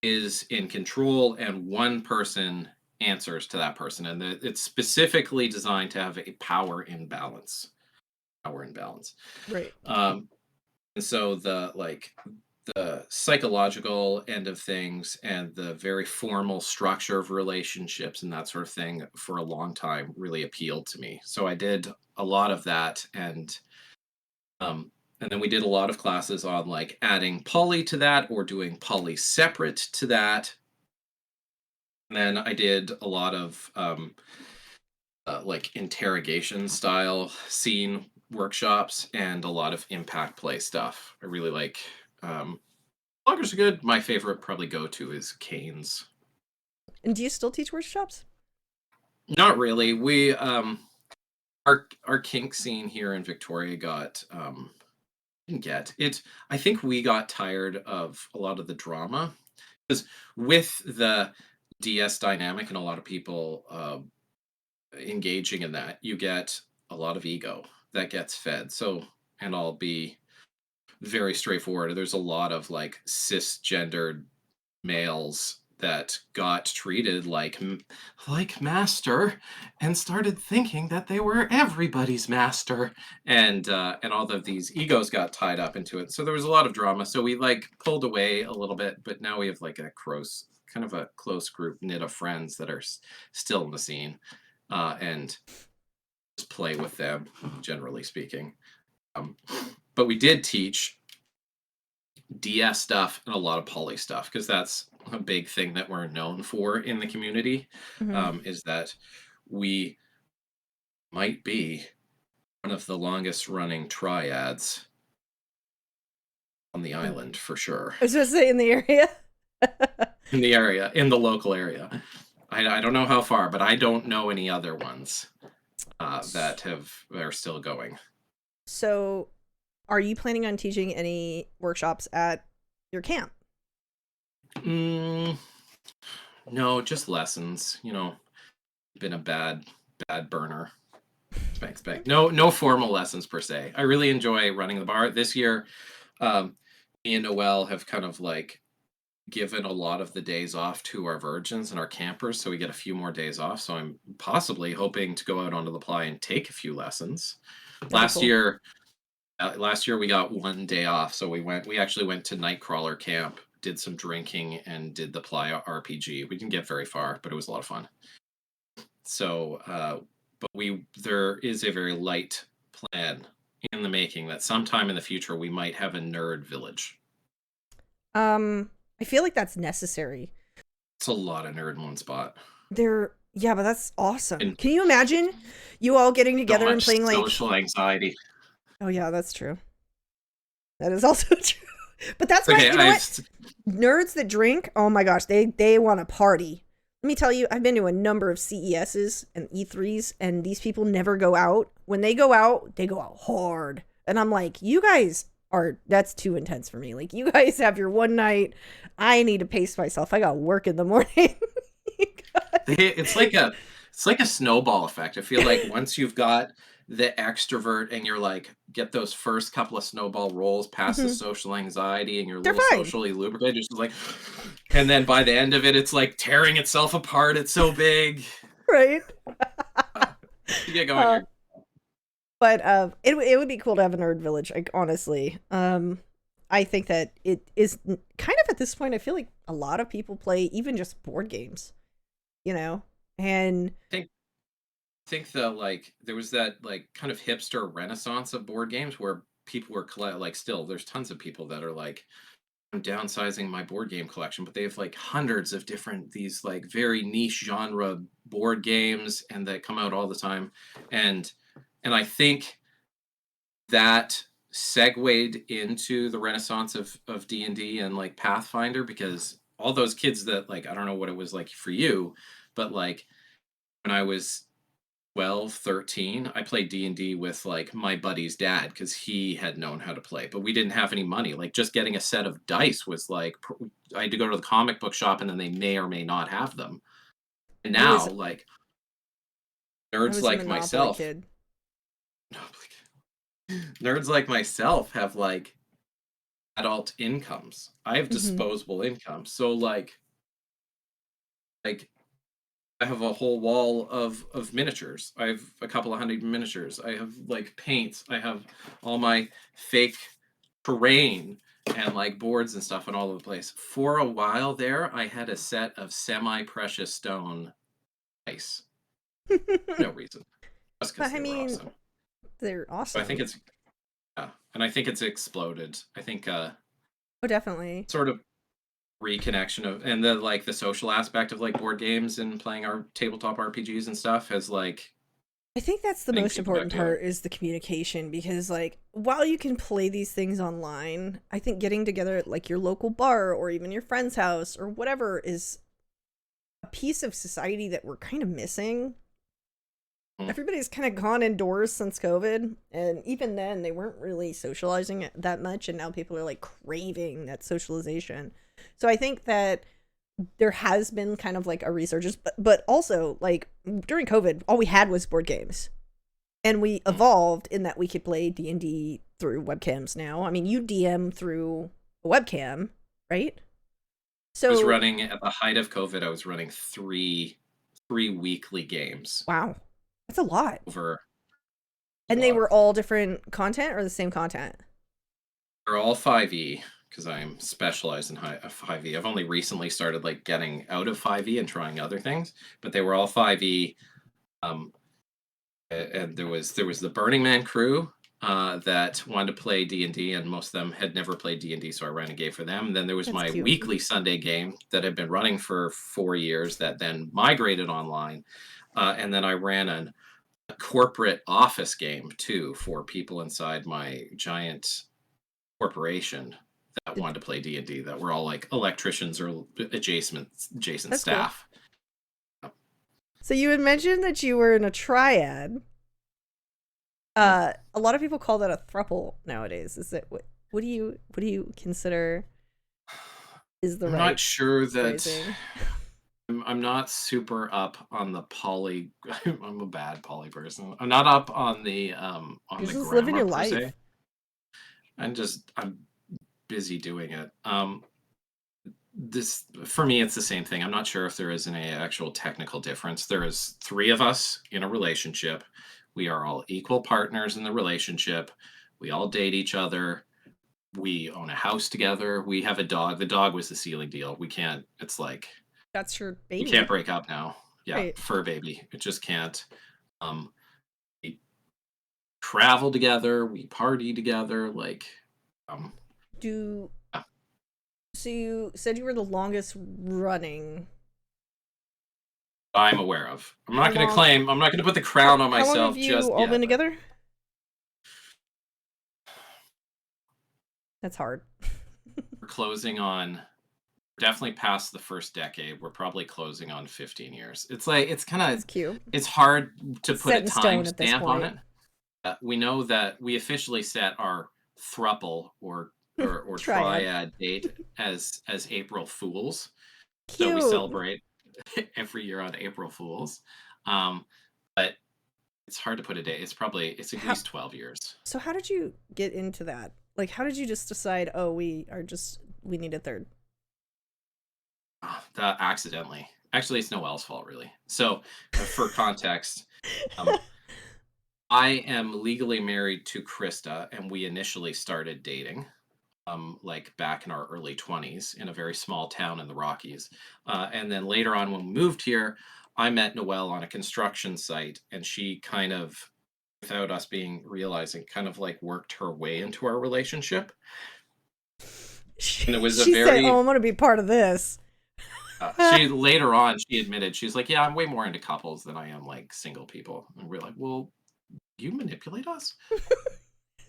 is in control and one person answers to that person, and it's specifically designed to have a power imbalance. Power imbalance. Right. And so the psychological end of things and the very formal structure of relationships and that sort of thing for a long time really appealed to me. So I did a lot of that, and then we did a lot of classes on like adding poly to that or doing poly separate to that. And then I did a lot of like interrogation style scene workshops and a lot of impact play stuff. I really like bloggers are good. My favorite probably go to is Kane's. And do you still teach workshops? Not really. We our kink scene here in Victoria got didn't get it. I think we got tired of a lot of the drama because with the DS dynamic and a lot of people engaging in that, you get a lot of ego that gets fed. So, and I'll be very straightforward. There's a lot of like cisgendered males that got treated like master and started thinking that they were everybody's master, and all of these egos got tied up into it. So there was a lot of drama. So we like pulled away a little bit, but now we have like a close group knit of friends that are still in the scene, and just play with them, generally speaking. Um, but we did teach DS stuff and a lot of poly stuff because that's a big thing that we're known for in the community, Mm-hmm. is that we might be one of the longest running triads on the island for sure. I was going to say in the area. In the area, in the local area. I don't know how far, but I don't know any other ones that are still going. So, are you planning on teaching any workshops at your camp? No, just lessons. Been a bad burner. Expect. No formal lessons per se. I really enjoy running the bar. This year, me and Noel have kind of like given a lot of the days off to our virgins and our campers, so we get a few more days off. So I'm possibly hoping to go out onto the playa and take a few lessons. That'd be Last year we got one day off, so we actually went to Nightcrawler camp did some drinking and did the playa RPG. We didn't get very far, but it was a lot of fun. So, but there is a very light plan in the making that sometime in the future we might have a nerd village. I feel like that's necessary. It's a lot of nerd in one spot. Yeah, but that's awesome. And Can you imagine you all getting so together and much playing like social anxiety. Oh yeah, that's true. That is also true. But that's why, Okay, you know what? Nerds that drink, oh my gosh, they want to party. Let me tell you, I've been to a number of CESs and E3s, and these people never go out. When they go out hard. And I'm like, you guys that's too intense for me. Like, you guys have your one night. I need to pace myself. I got work in the morning. It's like a snowball effect. I feel like once you've got the extrovert and you're like, get those first couple of snowball rolls past the social anxiety and you're a They're little fine. socially lubricated, just like, and then by the end of it, it's like tearing itself apart. It's so big. Right. You get going. But it would be cool to have a nerd village. Like, honestly, I think that it is kind of at this point. I feel like a lot of people play even just board games, and I think that like there was that like kind of hipster renaissance of board games where people were like still there's tons of people that are like, I'm downsizing my board game collection, but they have like hundreds of different these like very niche genre board games and that come out all the time, and I think that segued into the renaissance of D&D and like Pathfinder, because all those kids that like, I don't know what it was like for you, but like when I was 12, 13, I played D&D with like my buddy's dad because he had known how to play, but we didn't have any money. Like just getting a set of dice was like, I had to go to the comic book shop and then they may or may not have them. And now like I nerds was a like Monopoly myself, kid. nerds like myself have like adult incomes. I have disposable income. So like I have a whole wall of miniatures. I have a couple of hundred miniatures. I have like paints. I have all my fake terrain and like boards and stuff and all over the place. For a while there, I had a set of semi-precious stone ice. No reason. Just because I they were mean, awesome. they're So awesome. I think it's and I think it's exploded. I think oh, definitely. sort of reconnection of and the like the social aspect of like board games and playing our tabletop RPGs and stuff has like I think that's the getting most people back important together. part is the communication, because like while you can play these things online, I think getting together at like your local bar or even your friend's house or whatever is a piece of society that we're kind of missing. Everybody's kind of gone indoors since COVID, and even then they weren't really socializing that much, and now people are like craving that socialization. So I think that there has been kind of like a resurgence, but also like during COVID, all we had was board games, and we evolved in that we could play D&D through webcams now. I mean, you DM through a webcam, right? So I was running at the height of COVID. I was running three weekly games. wow, that's a lot. Over. And they were all different content or the same content? They're all 5e because I'm specialized in 5e. I've only recently started like getting out of 5e and trying other things, but they were all 5e. And there was the Burning Man crew that wanted to play D&D, and most of them had never played D&D, so I ran a game for them. And then there was That's my cute. weekly Sunday game that had been running for 4 years that then migrated online. And then I ran a corporate office game too for people inside my giant corporation that wanted to play D&D that were all like electricians or adjacent That's staff. Cool. So you had mentioned that you were in a triad. A lot of people call that a throuple nowadays. Is it what do you consider is the I'm right not sure that phrasing? I'm not super up on the poly. I'm a bad poly person. I'm not up on the You're just grammar living your per life. se. I'm busy doing it. This for me, it's the same thing. I'm not sure if there is any actual technical difference. There is 3 of us in a relationship. We are all equal partners in the relationship. We all date each other. We own a house together. We have a dog. The dog was the sealing deal. We can't. It's like That's your we can't baby. break up now. Yeah, Right. fur baby. It just can't. Um, we travel together. We party together. Like, um, Do yeah, so you said you were the longest running. I'm aware of. I'm How not going to long claim. I'm not going to put the crown on how long have myself you just all yet. been But together? That's hard. we're closing on definitely past the first decade. We're probably closing on 15 years. It's like it's kind That's of cute. it's hard to It's put a set in time stone at this stamp on point. it. We know that we officially set our thruple or Triad. triad date as April Fools. So we Cute. celebrate every year on April Fools. Um, but it's hard to put a date. It's at How least 12 years. so how did you get into that? Like how did you just decide, oh, we need a third? That accidentally. Actually, it's Noelle's fault, really. So, for context, um, I am legally married to Krista, and we initially started dating, like back in our early 20s in a very small town in the Rockies. And then later on, when we moved here, I met Noelle on a construction site, and she kind of, without us being realizing, kind of like worked her way into our relationship. And it was a She said, "Oh, very, I'm going to be part of this." she later on, she admitted, she's like, yeah, I'm way more into couples than I am like single people. And we're like, well, you manipulate us?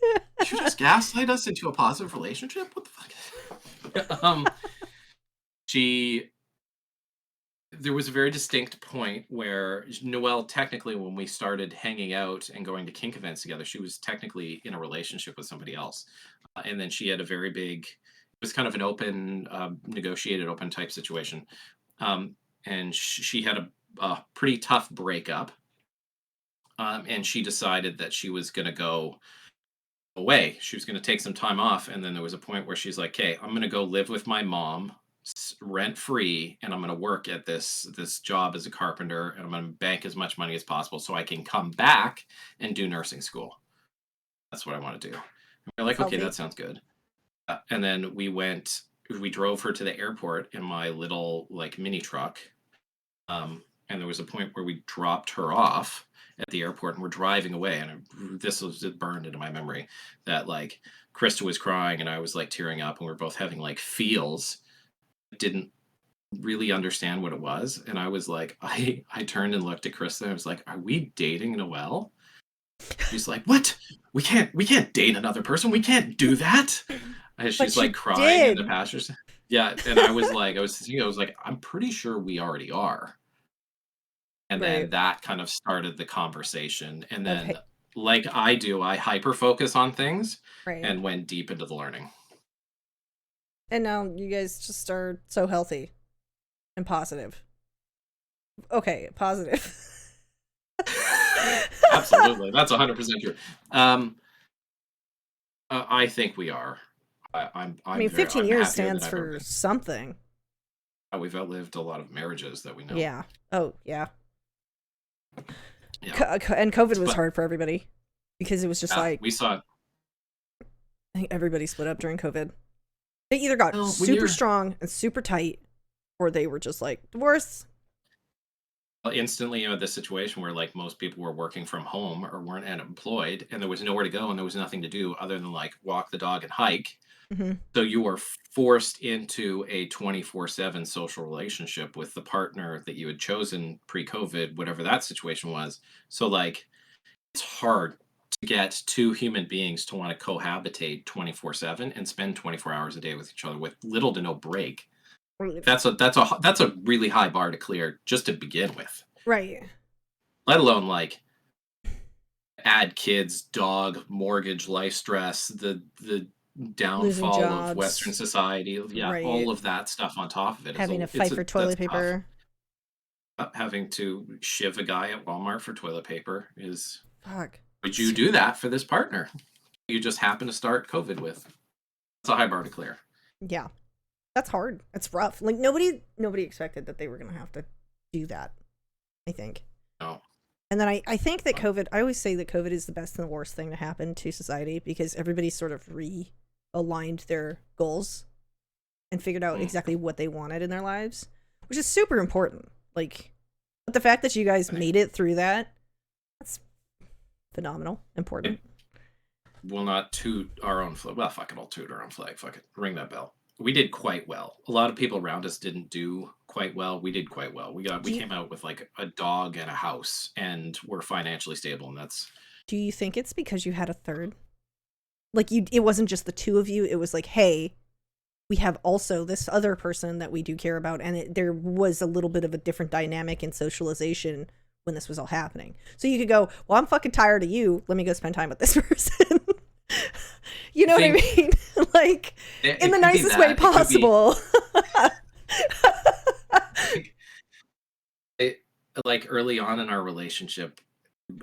You just gaslight us into a positive relationship? What the fuck? She there was a very distinct point where Noelle, technically, when we started hanging out and going to kink events together, she was technically in a relationship with somebody else. And then she had a very big, it was kind of an open, negotiated, open type situation. And she had a pretty tough breakup. And she decided that she was going to go away. She was going to take some time off. And then there was a point where she's like, okay, I'm going to go live with my mom rent free, and I'm going to work at this job as a carpenter, and I'm going to bank as much money as possible so I can come back and do nursing school. That's what I want to do. And we're like, okay, Healthy. that sounds good. And then we drove her to the airport in my little like mini truck. And there was a point where we dropped her off at the airport and we're driving away. And this was it burned into my memory that like Krista was crying and I was like tearing up, and we are both having like feels. Didn't really understand what it was, and I was like, I turned and looked at Krista and I was like, are we dating Noelle? She's like, what? We can't date another person, we can't do that. And But she's like you crying in the did. pasture. Yeah, and I was like, I'm pretty sure we already are. And then Right. that kind of started the conversation, and Of then like I do, I hyper focus on things right. and went deep into the learning. And now you guys just are so healthy and positive. Okay, positive. Absolutely, that's 100% true. I think we are. I mean, 15 I'm years happier than stands I've ever for been. something. We've outlived a lot of marriages that we know. Yeah. Oh, yeah. Yeah, And COVID was but hard for everybody because it was just yeah, like, we saw. I think everybody split up during COVID. They either got Well, when super you're strong and super tight, or they were just like, divorce. instantly, this situation where like most people were working from home or weren't unemployed, and there was nowhere to go, and there was nothing to do other than like walk the dog and hike. Mm-hmm. So you were forced into a 24/7 social relationship with the partner that you had chosen pre-COVID, whatever that situation was. So like it's hard to get two human beings to want to cohabitate 24/7 and spend 24 hours a day with each other with little to no break. That's a really high bar to clear just to begin with. Right. Let alone like add kids, dog, mortgage, life stress, the Losing downfall of Western jobs. society. Yeah, Right. all of that stuff on top of it is Having to it's fight a for that's toilet tough. paper. Having to shiv a guy at Walmart for toilet paper is. Fuck. Would you do that for this partner you just happen to start COVID with? It's a high bar to clear. Yeah. That's hard. It's rough. Like nobody expected that they were gonna have to do that, I think. No. And then I think that COVID, I always say that COVID is the best and the worst thing to happen to society because everybody's sort of aligned their goals and figured out Mm. exactly what they wanted in their lives, which is super important. Like, but the fact that you guys made it through that's phenomenal. Important. Will not toot our own flag. Well, fuck it, I'll toot our own flag. Fuck it. Ring that bell. We did quite well. A lot of people around us didn't do quite well. We did quite well. We came out with like a dog and a house, and we're financially stable, and that's. Do you think it's because you had a third? Like, it wasn't just the two of you. It was like, hey, we have also this other person that we do care about, and there was a little bit of a different dynamic in socialization when this was all happening. So you could go, well, I'm fucking tired of you. Let me go spend time with this person. You know what I mean? Like, in the nicest way possible. Like early on in our relationship,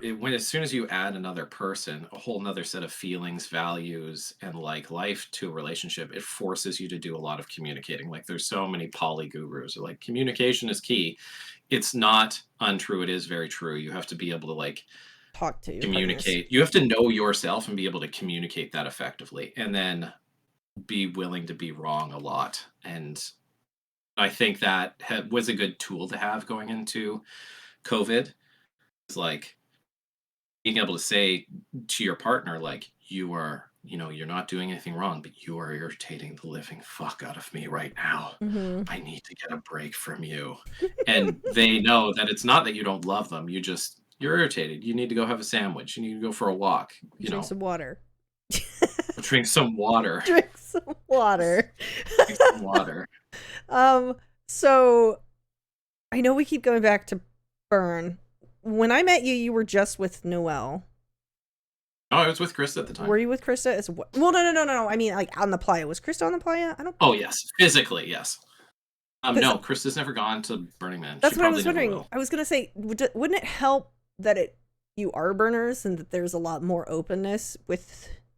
as soon as you add another person, a whole nother set of feelings, values, and like life to a relationship, it forces you to do a lot of communicating. Like, there's so many poly gurus are like, communication is key. It's not untrue. It is very true. You have to be able to like talk to your communicate. partners. You have to know yourself and be able to communicate that effectively, and then be willing to be wrong a lot. And I think that was a good tool to have going into COVID. It's like being able to say to your partner, like, you're not doing anything wrong, but you are irritating the living fuck out of me right now. Mm-hmm. I need to get a break from you. And they know that it's not that you don't love them. You're irritated. You need to go have a sandwich. You need to go for a walk. Drink some water. Drink some water. Drink some water. Drink some water. So I know we keep going back to Burn. When I met you, you were just with Noelle. Oh, I was with Krista at the time. Were you with Krista as well? Well, no. I mean, like, on the playa. Was Krista on the playa? I don't. Oh, yes. Physically, yes. No, Krista's never gone to Burning Man. That's what I was wondering. I was going to say, wouldn't it help that you are burners and that there's a lot more openness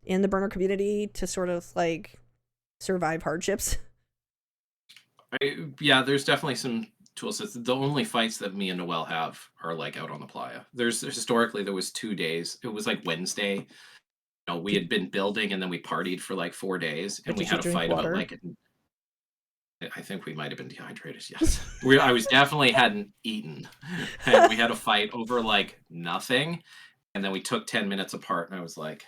in the burner community to sort of, like, survive hardships? Yeah, there's definitely some tool sets. The only fights that me and Noelle have are like out on the playa. Historically there was 2 days. It was like Wednesday. We had been building and then we partied for like 4 days, and we had a fight about like. I think we might have been dehydrated. Yes, I was definitely hadn't eaten, and we had a fight over like nothing, and then we took 10 minutes apart, and I was like,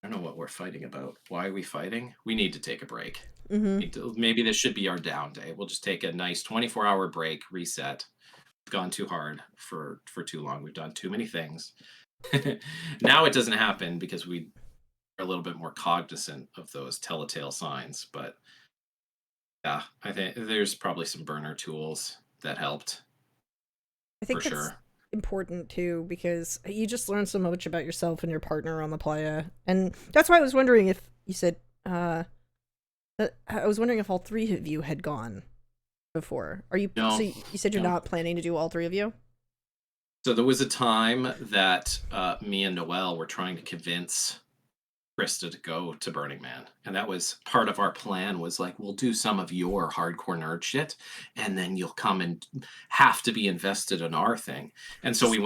I don't know what we're fighting about. Why are we fighting? We need to take a break. Mm-hmm. Maybe this should be our down day. We'll just take a nice 24-hour break, reset. We've gone too hard for too long. We've done too many things. Now it doesn't happen because we are a little bit more cognizant of those telltale signs. But yeah, I think there's probably some burner tools that helped. I think that's important too, because you just learn so much about yourself and your partner on the playa. And that's why I was wondering if you said, I was wondering if all three of you had gone before. Are you? No, so you said you're not planning to do all three of you? So there was a time that me and Noelle were trying to convince Krista to go to Burning Man, and that was part of our plan. Was like, we'll do some of your hardcore nerd shit, and then you'll come and have to be invested in our thing. And so we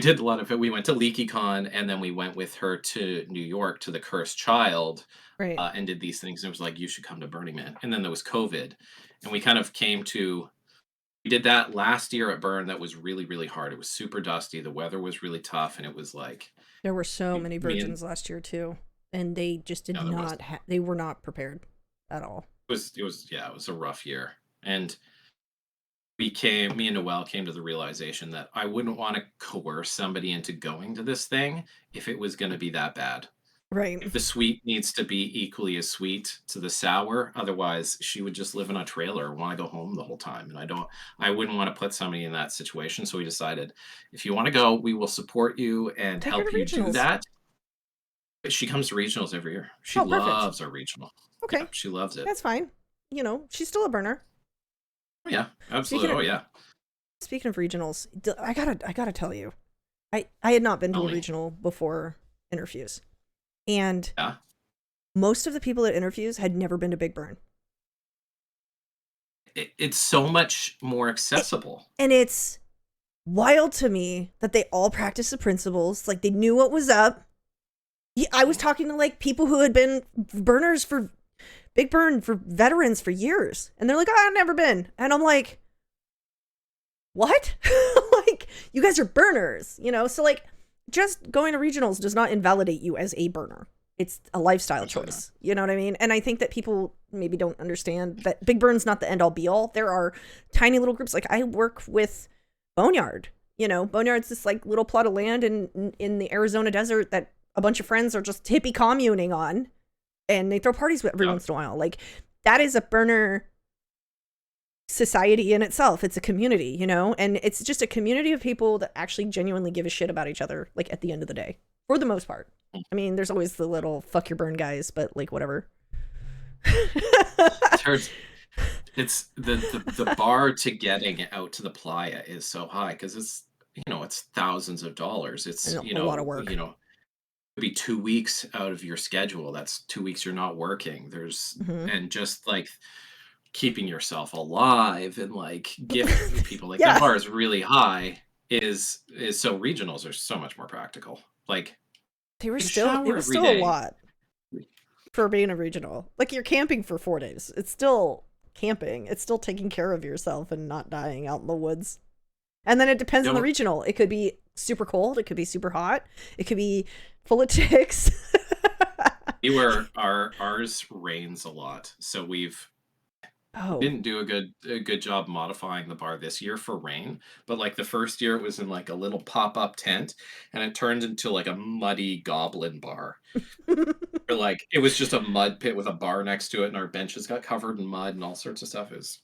did a lot of it. We went to LeakyCon, and then we went with her to New York to the Cursed Child, right? And did these things. And it was like, you should come to Burning Man. And then there was COVID, and we kind of we did that last year at Burn. That was really, really hard. It was super dusty. The weather was really tough, and it was like, there were so many virgins last year too, and they just did not. They were not prepared at all. It was a rough year, and me and Noelle came to the realization that I wouldn't want to coerce somebody into going to this thing if it was going to be that bad. Right. If the sweet needs to be equally as sweet to the sour, otherwise she would just live in a trailer and want to go home the whole time. And I wouldn't want to put somebody in that situation. So we decided, if you want to go, we will support you and help you do that. But she comes to regionals every year. She loves our regional. Okay. Yeah, she loves it. That's fine. She's still a burner. Oh, yeah, absolutely. Speaking of regionals, I gotta tell you, I had not been to a regional before Interfuse. And most of the people at Interfuse had never been to Big Burn. It's so much more accessible. And it's wild to me that they all practice the principles. Like, they knew what was up. Yeah, I was talking to like people who had been burners for Big Burn for veterans for years, and they're like, "Oh, I've never been," and I'm like, "What?" Like, you guys are burners, you know? So like, just going to regionals does not invalidate you as a burner. It's a lifestyle Absolutely not. choice. You know what I mean? And I think that people maybe don't understand that Big Burn's not the end all be all. There are tiny little groups. Like, I work with Boneyard. You know, Boneyard's this like little plot of land in the Arizona desert that a bunch of friends are just hippie communing on, and they throw parties every Yeah. once in a while. Like, that is a burner society in itself. It's a community, you know, and it's just a community of people that actually genuinely give a shit about each other, like, at the end of the day, for the most part. I mean, there's always the little fuck your burn guys, but like, whatever. There's it's the bar to getting out to the playa is so high because it's it's thousands of dollars. And It's a lot of work. could be 2 weeks out of your schedule. That's 2 weeks you're not working. There's Hmm. and just like keeping yourself alive and like gifting people like that Yeah, bar is really high is so regionals are so much more practical. Like a it shower was every still a day. lot for being a regional. Like, you're camping for 4 days. It's still camping. It's still taking care of yourself and not dying out in the woods. And then it depends You on the know, regional. It could be super cold. It could be super hot. It could be full of ticks. we were ours rains a lot. So we Oh, didn't do a good job modifying the bar this year for rain, but like the first year it was in like a little pop-up tent and it turned into like a muddy goblin bar. Or like it was just a mud pit with a bar next to it and our benches got covered in mud and all sorts of stuff. It was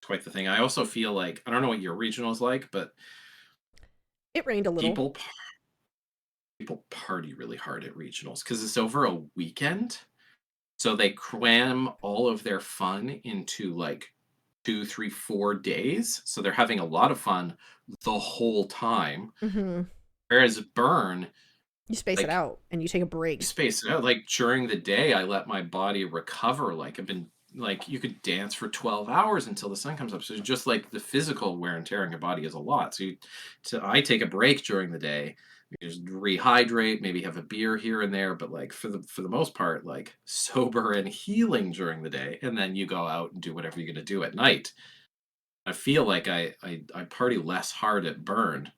quite the thing. I also feel like I don't know what your regional is like, but it rained a little. people people party really hard at regionals because it's over a weekend. So they cram all of their fun into like 2, 3, 4 days. So they're having a lot of fun the whole time. Hmm. Whereas burn, You space it like out and you take a you break. space it out. Like during the day, I let my body recover. Like I've been like you could dance for 12 hours until the sun comes up. So just like the physical wear and tear on your body is a lot. So I take a break during the day. You just rehydrate, maybe have a beer here and there, but like for the most part, like sober and healing during the day, and then you go out and do whatever you're gonna do at night. I feel like I party less hard at burn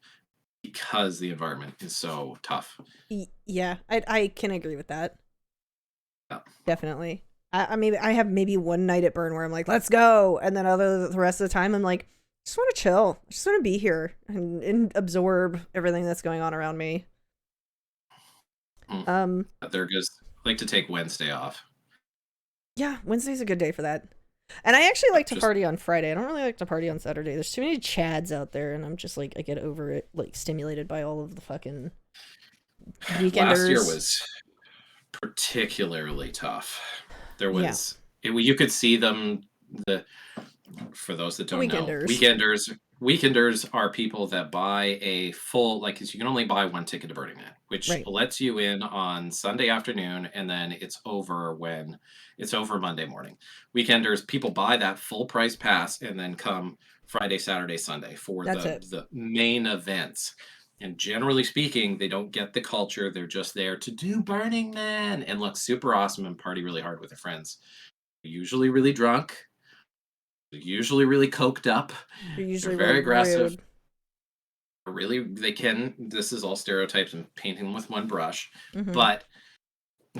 because the environment is so tough. Yeah, I can agree with that. Yeah. Definitely. I mean, I have maybe one night at Burn where I'm like, let's go. And then the rest of the time, I'm like, just want to chill. I just want to be here and absorb everything that's going on around me. Mm. Um, There goes. I like to take Wednesday off. yeah, Wednesday's a good day for that. And I actually like to Just party on Friday. I don't really like to party on Saturday. There's too many chads out there, and I'm just like, I get over it, like, stimulated by all of the fucking last year weekenders. was particularly tough. There Yeah, was you could see them the for those that the don't know, weekenders. weekenders are people that buy a full like 'cause you can only buy one ticket to Burning Man, which Right. lets you in on Sunday afternoon and then it's over Monday morning. Weekenders, people buy that full price pass and then come Friday, Saturday, Sunday for That's the it. the main events. And generally speaking, they don't get the culture. They're just there to do Burning Man and look super awesome and party really hard with their friends. Usually really drunk, usually really coked up. They're They're usually really very aggressive. rude. Really, they can. This is all stereotypes and painting them with one brush, Hmm. but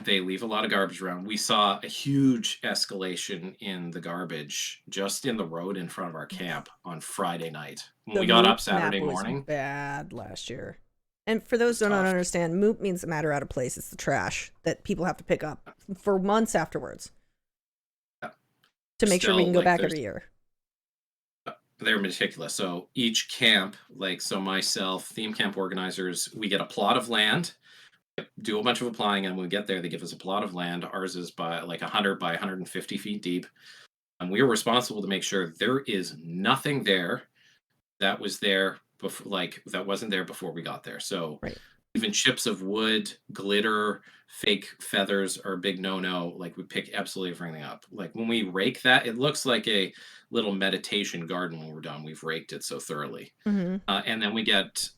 they leave a lot of garbage around. We saw a huge escalation in the garbage just in the road in front of our camp on Friday night. When The we got up Moop Saturday map was morning, bad last year. And for it those was who don't tough. understand, Moop means matter out of place. It's the trash that people have to pick up for months afterwards Yeah. to make sure we Still, can go like, back there's every year. they're meticulous. So each camp, like so myself, theme camp organizers, we get a plot of land, do a bunch of applying, and when we get there, they give us a plot of land. Ours is by like 100 by 150 feet deep. And we are responsible to make sure there is nothing there that was there before, like that wasn't there before we got there. So Right. even chips of wood, glitter, fake feathers are a big no-no. Like we pick absolutely everything up. Like when we rake that, it looks like a little meditation garden when we're done. We've raked it so thoroughly. Hmm. And then we get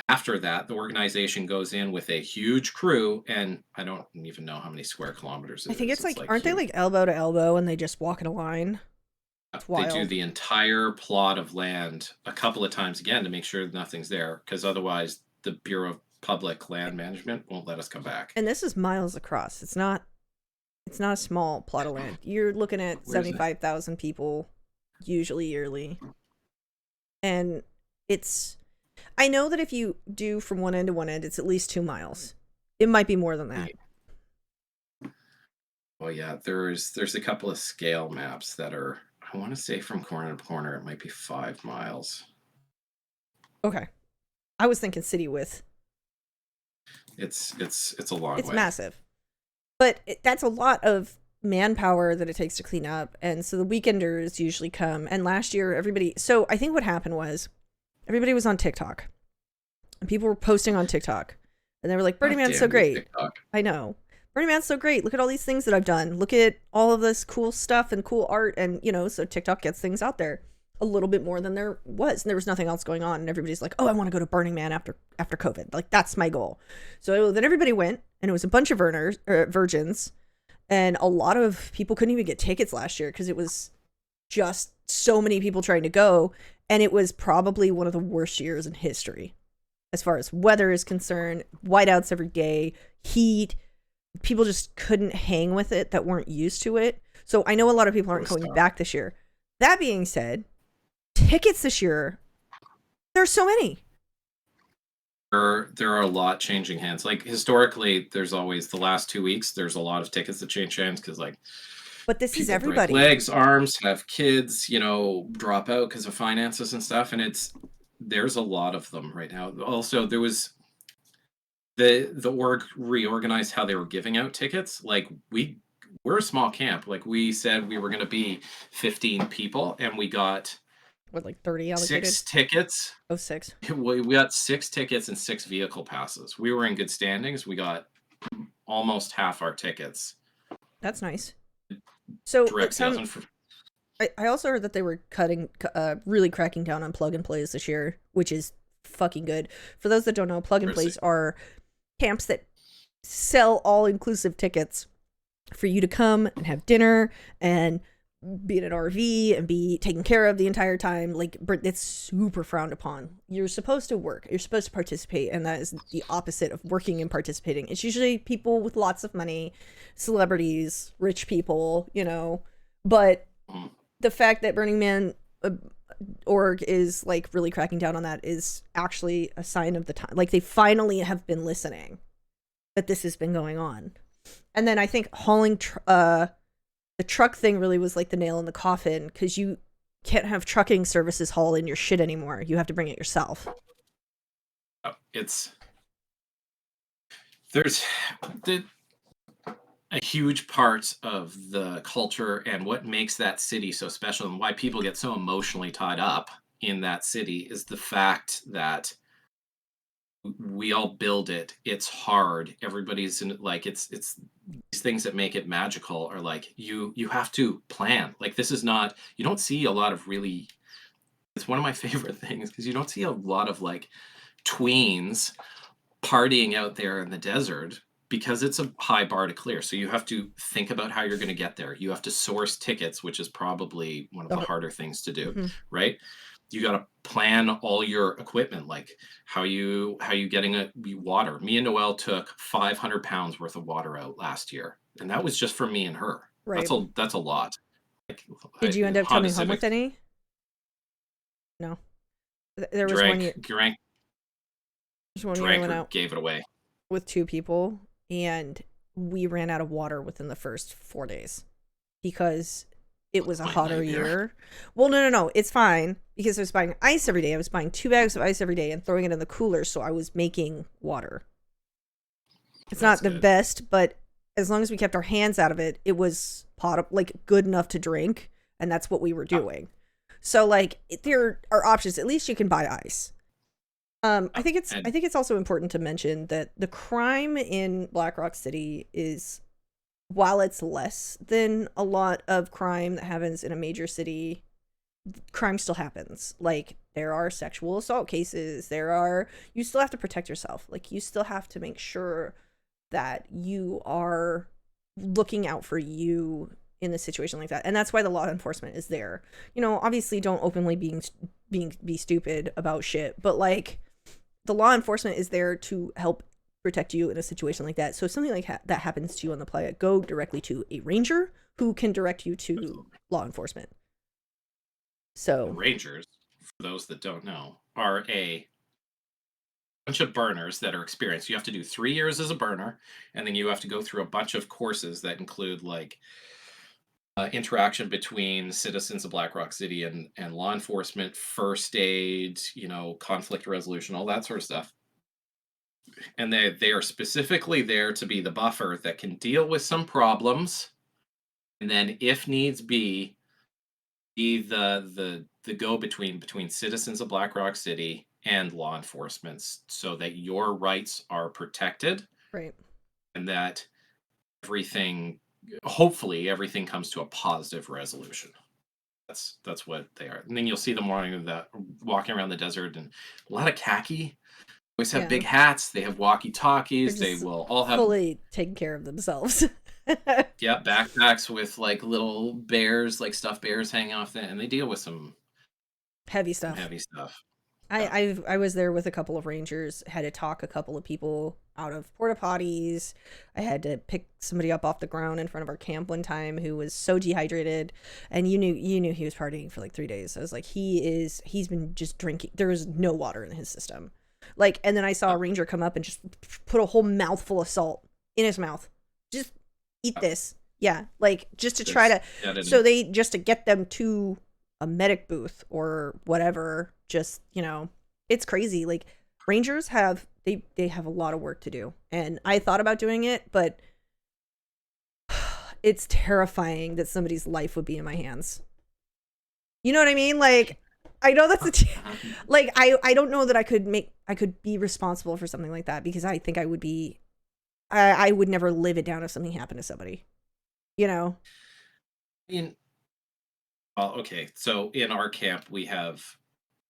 After that, the organization goes in with a huge crew, and I don't even know how many square kilometers I it think is. it's It's like, like aren't they huge. like elbow to elbow and they just walk in a line? It's They do wild. the entire plot of land a couple of times again to make sure nothing's there, because otherwise the Bureau of Public Land Management won't let us come back. And this is miles across. It's not a small plot of land. You're looking at Where is it? 75,000 people usually yearly. And it's I know that if you do from one end to one end, it's at least 2 miles. It might be more than that. Well, yeah, there's a couple of scale maps that are, I want to say from corner to corner, it might be 5 miles. Okay. I was thinking city width. It's a long It's way. massive. But that's a lot of manpower that it takes to clean up. And so the weekenders usually come. And last year, so I think what happened was everybody was on TikTok. And people were posting on TikTok. And they were like, Burning God Man's so damn you, great. TikTok. I know. Burning Man's so great. Look at all these things that I've done. Look at all of this cool stuff and cool art. And, so TikTok gets things out there a little bit more than there was. And there was nothing else going on. And everybody's like, oh, I want to go to Burning Man after COVID. Like, that's my goal. So then everybody went, and it was a bunch of virgins. And a lot of people couldn't even get tickets last year because it was just so many people trying to go. And it was probably one of the worst years in history as far as weather is concerned. Whiteouts every day, heat. People just couldn't hang with it that weren't used to it. So I know a lot of people aren't going back this year. That being said, tickets this year, there's so many. There are a lot changing hands. Like historically, there's always the last 2 weeks. There's a lot of tickets that change hands because like, but this is people break everybody. legs, arms, have kids, drop out because of finances and stuff. And there's a lot of them right now. Also, there was the org reorganized how they were giving out tickets. Like we're a small camp. Like we said we were going to be 15 people, and we got What, like 30 allocated? 6 tickets. Oh, 6. We got 6 tickets and 6 vehicle passes. We were in good standings. We got almost half our tickets. That's nice. So Direct sales. I also heard that they were really cracking down on plug and plays this year, which is fucking good. For those that don't know, plug and plays are camps that sell all-inclusive tickets for you to come and have dinner and be in an RV and be taken care of the entire time. Like, it's super frowned upon. You're supposed to work. You're supposed to participate, and that is the opposite of working and participating. It's usually people with lots of money, celebrities, rich people, but the fact that Burning Man org is like really cracking down on that is actually a sign of the time. Like, they finally have been listening that this has been going on. And then I think hauling the truck thing really was like the nail in the coffin, because you can't have trucking services haul in your shit anymore. You have to bring it yourself. There's a huge part of the culture and what makes that city so special and why people get so emotionally tied up in that city is the fact that we all build it. It's hard. Everybody's in, like, it's these things that make it magical are like you have to plan. Like, this is not, you don't see a lot of really, it's one of my favorite things because you don't see a lot of like tweens partying out there in the desert because it's a high bar to clear. So you have to think about how you're going to get there. You have to source tickets, which is probably one of the harder things to do, right? You got to plan all your equipment, like how you getting water. Me and Noelle took 500 pounds worth of water out last year, and that was just for me and her. Right. That's a lot. Like, did you end up coming home with any? No. There was one year. Drank, gave it away with 2 people, and we ran out of water within the first 4 days because it was a hotter year. Well, no. It's fine because I was buying ice every day. I was buying 2 bags of ice every day and throwing it in the cooler, so I was making water. It's not the best, but as long as we kept our hands out of it, it was good enough to drink, and that's what we were doing. So, like, there are options. At least you can buy ice. I think it's also important to mention that the crime in Black Rock City is, while it's less than a lot of crime that happens in a major city, crime still happens. Like, there are sexual assault cases. You still have to protect yourself. Like, you still have to make sure that you are looking out for you in a situation like that. And that's why the law enforcement is there. You know, obviously don't openly be stupid about shit, but like, the law enforcement is there to help protect you in a situation like that. So if something like that happens to you on the playa, go directly to a ranger who can direct you to law enforcement. So Rangers, for those that don't know, are a bunch of burners that are experienced. You have to do 3 years as a burner, and then you have to go through a bunch of courses that include like interaction between citizens of Black Rock City and law enforcement, first aid, you know, conflict resolution, all that sort of stuff. And they are specifically there to be the buffer that can deal with some problems, and then if needs be the go between citizens of Black Rock City and law enforcement, so that your rights are protected, right. and that everything, hopefully everything comes to a positive resolution. That's what they are. And then you'll see them walking around the desert, and a lot of khaki. Always have big hats. They have walkie-talkies. They will all have fully taking care of themselves. yeah, backpacks with like little bears, like stuffed bears hanging off them, and they deal with some heavy stuff. Yeah. I was there with a couple of rangers, had to talk a couple of people out of porta potties. I had to pick somebody up off the ground in front of our camp one time who was so dehydrated, and you knew he was partying for like 3 days. I was like, he's been just drinking. There was no water in his system. Like, and then I saw a ranger come up and just put a whole mouthful of salt in his mouth. Just eat this. Yeah, like just to try to just to get them to a medic booth or whatever. Just, you know, it's crazy. Like, rangers have they have a lot of work to do, and I thought about doing it, but it's terrifying that somebody's life would be in my hands. You know what I mean? Like, I know that's like I don't know that I could be responsible for something like that, because I think I would be I would never live it down if something happened to somebody, you know. Okay, so in our camp we have,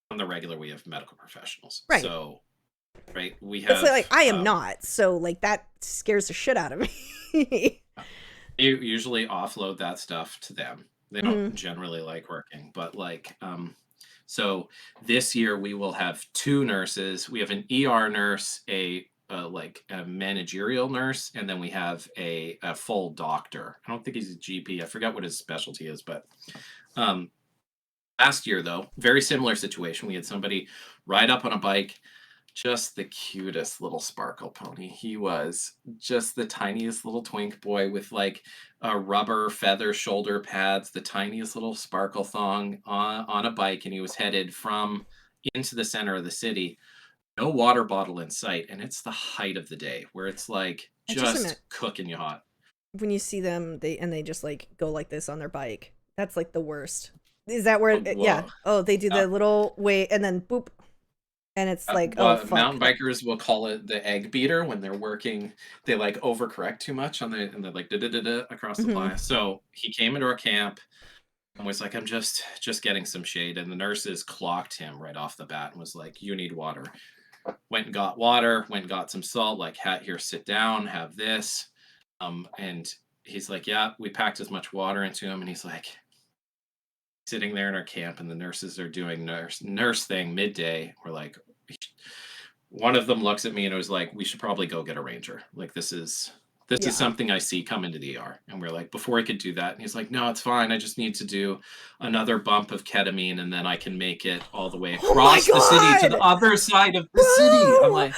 on the regular, we have medical professionals. Right. So right, we have like I am not, so like that scares the shit out of me. You usually offload that stuff to them. They don't generally like working, but like so this year we will have 2 nurses. We have an ER nurse, like a managerial nurse, and then we have a full doctor. I don't think he's a GP. I forgot what his specialty is, but last year though, very similar situation. We had somebody ride up on a bike, just the cutest little sparkle pony. He was just the tiniest little twink boy with like a rubber feather shoulder pads, the tiniest little sparkle thong on a bike, and he was headed from into the center of the city. No water bottle in sight, and it's the height of the day where it's like just cooking you hot. When you see them, they just like go like this on their bike. That's like the worst. Is that where? Yeah. Oh, they do the little way and then boop. And it's like, oh, fuck. Mountain bikers will call it the egg beater when they're working. They like overcorrect too much and they're like da across the playa. So he came into our camp and was like, I'm just getting some shade. And the nurses clocked him right off the bat and was like, you need water. Went and got water, went and got some salt, like, here, sit down, have this. And he's like, yeah, we packed as much water into him. And he's like, sitting there in our camp, and the nurses are doing nurse thing midday. We're like, one of them looks at me and was like, we should probably go get a ranger. Like, this is something I see come into the ER. And we're like, before he could do that, and he's like, no, it's fine. I just need to do another bump of ketamine, and then I can make it all the way across the city to the other side of the city. I'm like,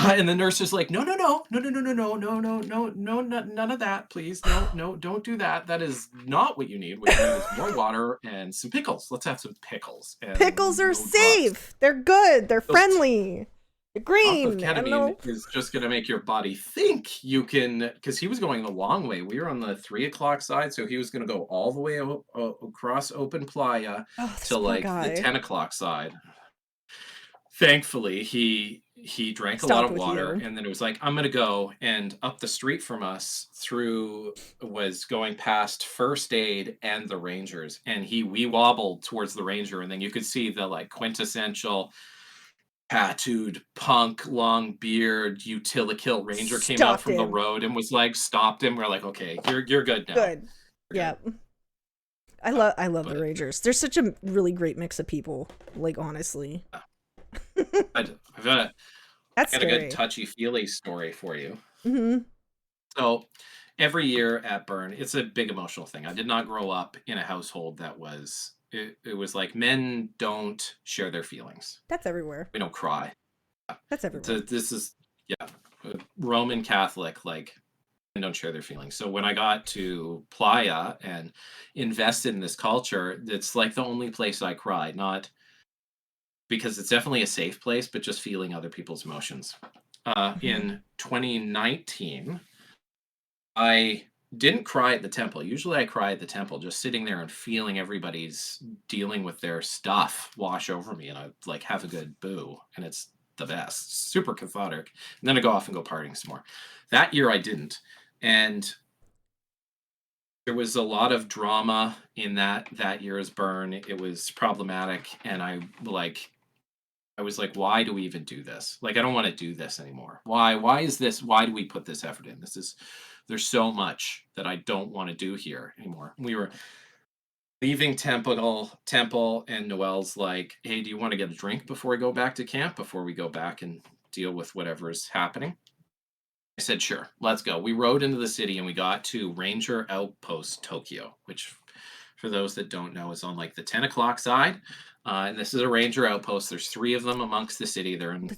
and the nurse is like, no, none of that, please. No, don't do that. That is not what you need. What you need is more water and some pickles. Let's have some pickles. And pickles are safe. Drugs. They're good. They're friendly. They're green. Ketamine is just going to make your body think you can, because he was going the long way. We were on the 3 o'clock side, so he was going to go all the way across open playa to like the 10 o'clock side. Thankfully, he he drank a lot stopped of with water, you. and then it was like, I'm gonna go. And up the street from us through was going past first aid and the Rangers. And we wobbled towards the Ranger, and then you could see the like quintessential tattooed punk, long beard, utilikill Ranger came out Stopped from the him. road and was like, stopped him. We're like, okay, you're good now. Good. You're Yep. good. I love the But Rangers. They're such a really great mix of people. Like honestly. I've got That's a good scary. touchy feely story for you. Mm-hmm. So every year at Burn, it's a big emotional thing. I did not grow up in a household that was it was like men don't share their feelings. That's everywhere. We don't cry. That's everywhere. This is yeah, Roman Catholic, like men don't share their feelings. So when I got to Playa and invested in this culture, it's like the only place I cried, not because it's definitely a safe place, but just feeling other people's emotions. Mm-hmm. In 2019, I didn't cry at the temple. Usually I cry at the temple, just sitting there and feeling everybody's dealing with their stuff wash over me, and I like have a good boo, and it's the best. Super cathartic. And then I go off and go partying some more. That year I didn't. And there was a lot of drama in that year's burn. It was problematic, and I was like, why do we even do this? Like, I don't want to do this anymore. Why is this? Why do we put this effort in? There's so much that I don't want to do here anymore. We were leaving temple, and Noelle's like, hey, do you want to get a drink before we go back to camp, before we go back and deal with whatever is happening? I said, sure, let's go. We rode into the city and we got to Ranger Outpost Tokyo, which, for those that don't know, is on like the 10 o'clock side. And this is a Ranger Outpost. There's 3 of them amongst the city. They're in.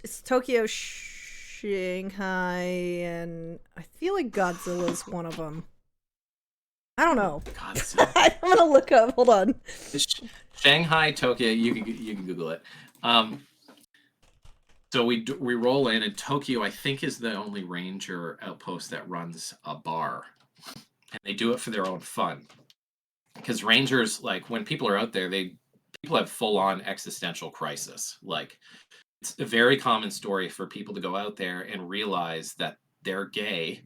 It's Tokyo, Shanghai, and I feel like Godzilla's one of them. I don't know. I'm gonna look up. Hold on. Shanghai, Tokyo. You can Google it. So we roll in, and Tokyo, I think, is the only Ranger outpost that runs a bar, and they do it for their own fun. Because Rangers, like when people are out there, people have full on existential crisis. Like it's a very common story for people to go out there and realize that they're gay,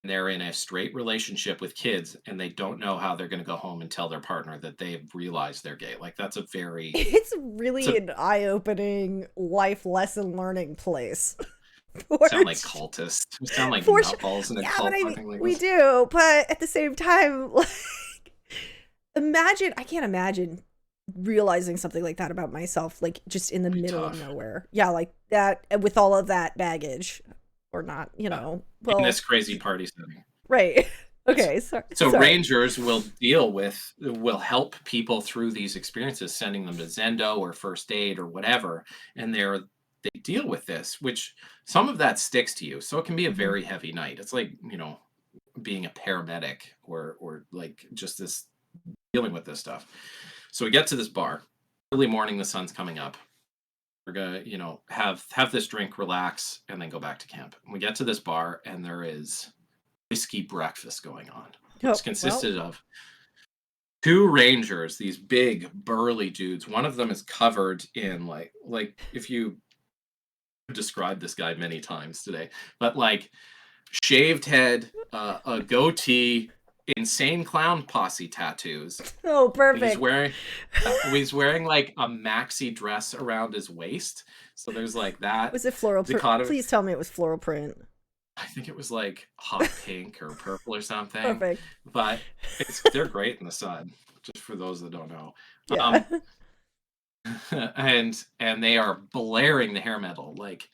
and they're in a straight relationship with kids, and they don't know how they're going to go home and tell their partner that they've realized they're gay. Like that's It's really an eye-opening life lesson learning place. Sound like cultists. We sound like For nutballs in a yeah, cult. we do, but at the same time, like, I can't imagine realizing something like that about myself, like just in the middle of nowhere. Yeah, like that with all of that baggage, or not, well, in this crazy party setting. Right. Okay. Sorry. Rangers will help people through these experiences, sending them to Zendo or first aid or whatever, and they deal with this, which some of that sticks to you. So it can be a very heavy night. It's like, being a paramedic or like just this dealing with this stuff. So we get to this bar early morning, the sun's coming up. We're gonna, have this drink, relax, and then go back to camp. We get to this bar, and there is whiskey breakfast going on. It's consisted of 2 Rangers, these big burly dudes. One of them is covered in like if you described this guy many times today, but like shaved head, a goatee, insane clown posse tattoos. Oh, perfect. He's wearing like a maxi dress around his waist. So there's like that. Was it floral print? Please tell me it was floral print. I think it was like hot pink or purple or something. Perfect. But they're great in the sun, just for those that don't know. Yeah. And they are blaring the hair metal like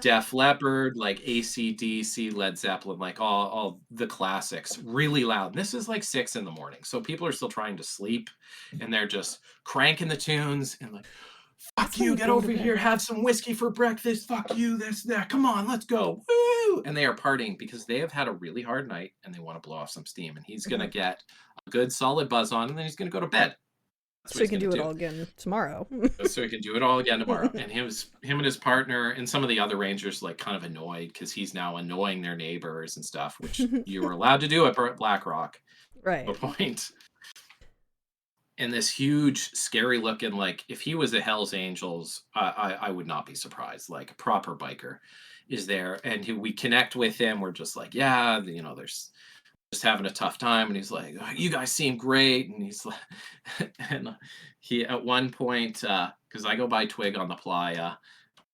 Def Leppard, like AC/DC, Led Zeppelin, like all the classics, really loud. And this is like 6 a.m, so people are still trying to sleep, and they're just cranking the tunes and like, fuck you, get over here, have some whiskey for breakfast, fuck you, this, that, come on, let's go, woo! And they are partying because they have had a really hard night and they want to blow off some steam, and he's gonna get a good solid buzz on, and then he's gonna go to bed. So he can do it all again tomorrow. So he can do it all again tomorrow. And him and his partner and some of the other Rangers like kind of annoyed because he's now annoying their neighbors and stuff, which you were allowed to do at Black Rock. Right. No point. and this huge, scary looking, like if he was a Hell's Angels, I would not be surprised. Like a proper biker is there, and we connect with him. We're just like, yeah, there's just having a tough time, and he's like, "Oh, you guys seem great," and he's like, and he at one point, because I go by Twig on the playa,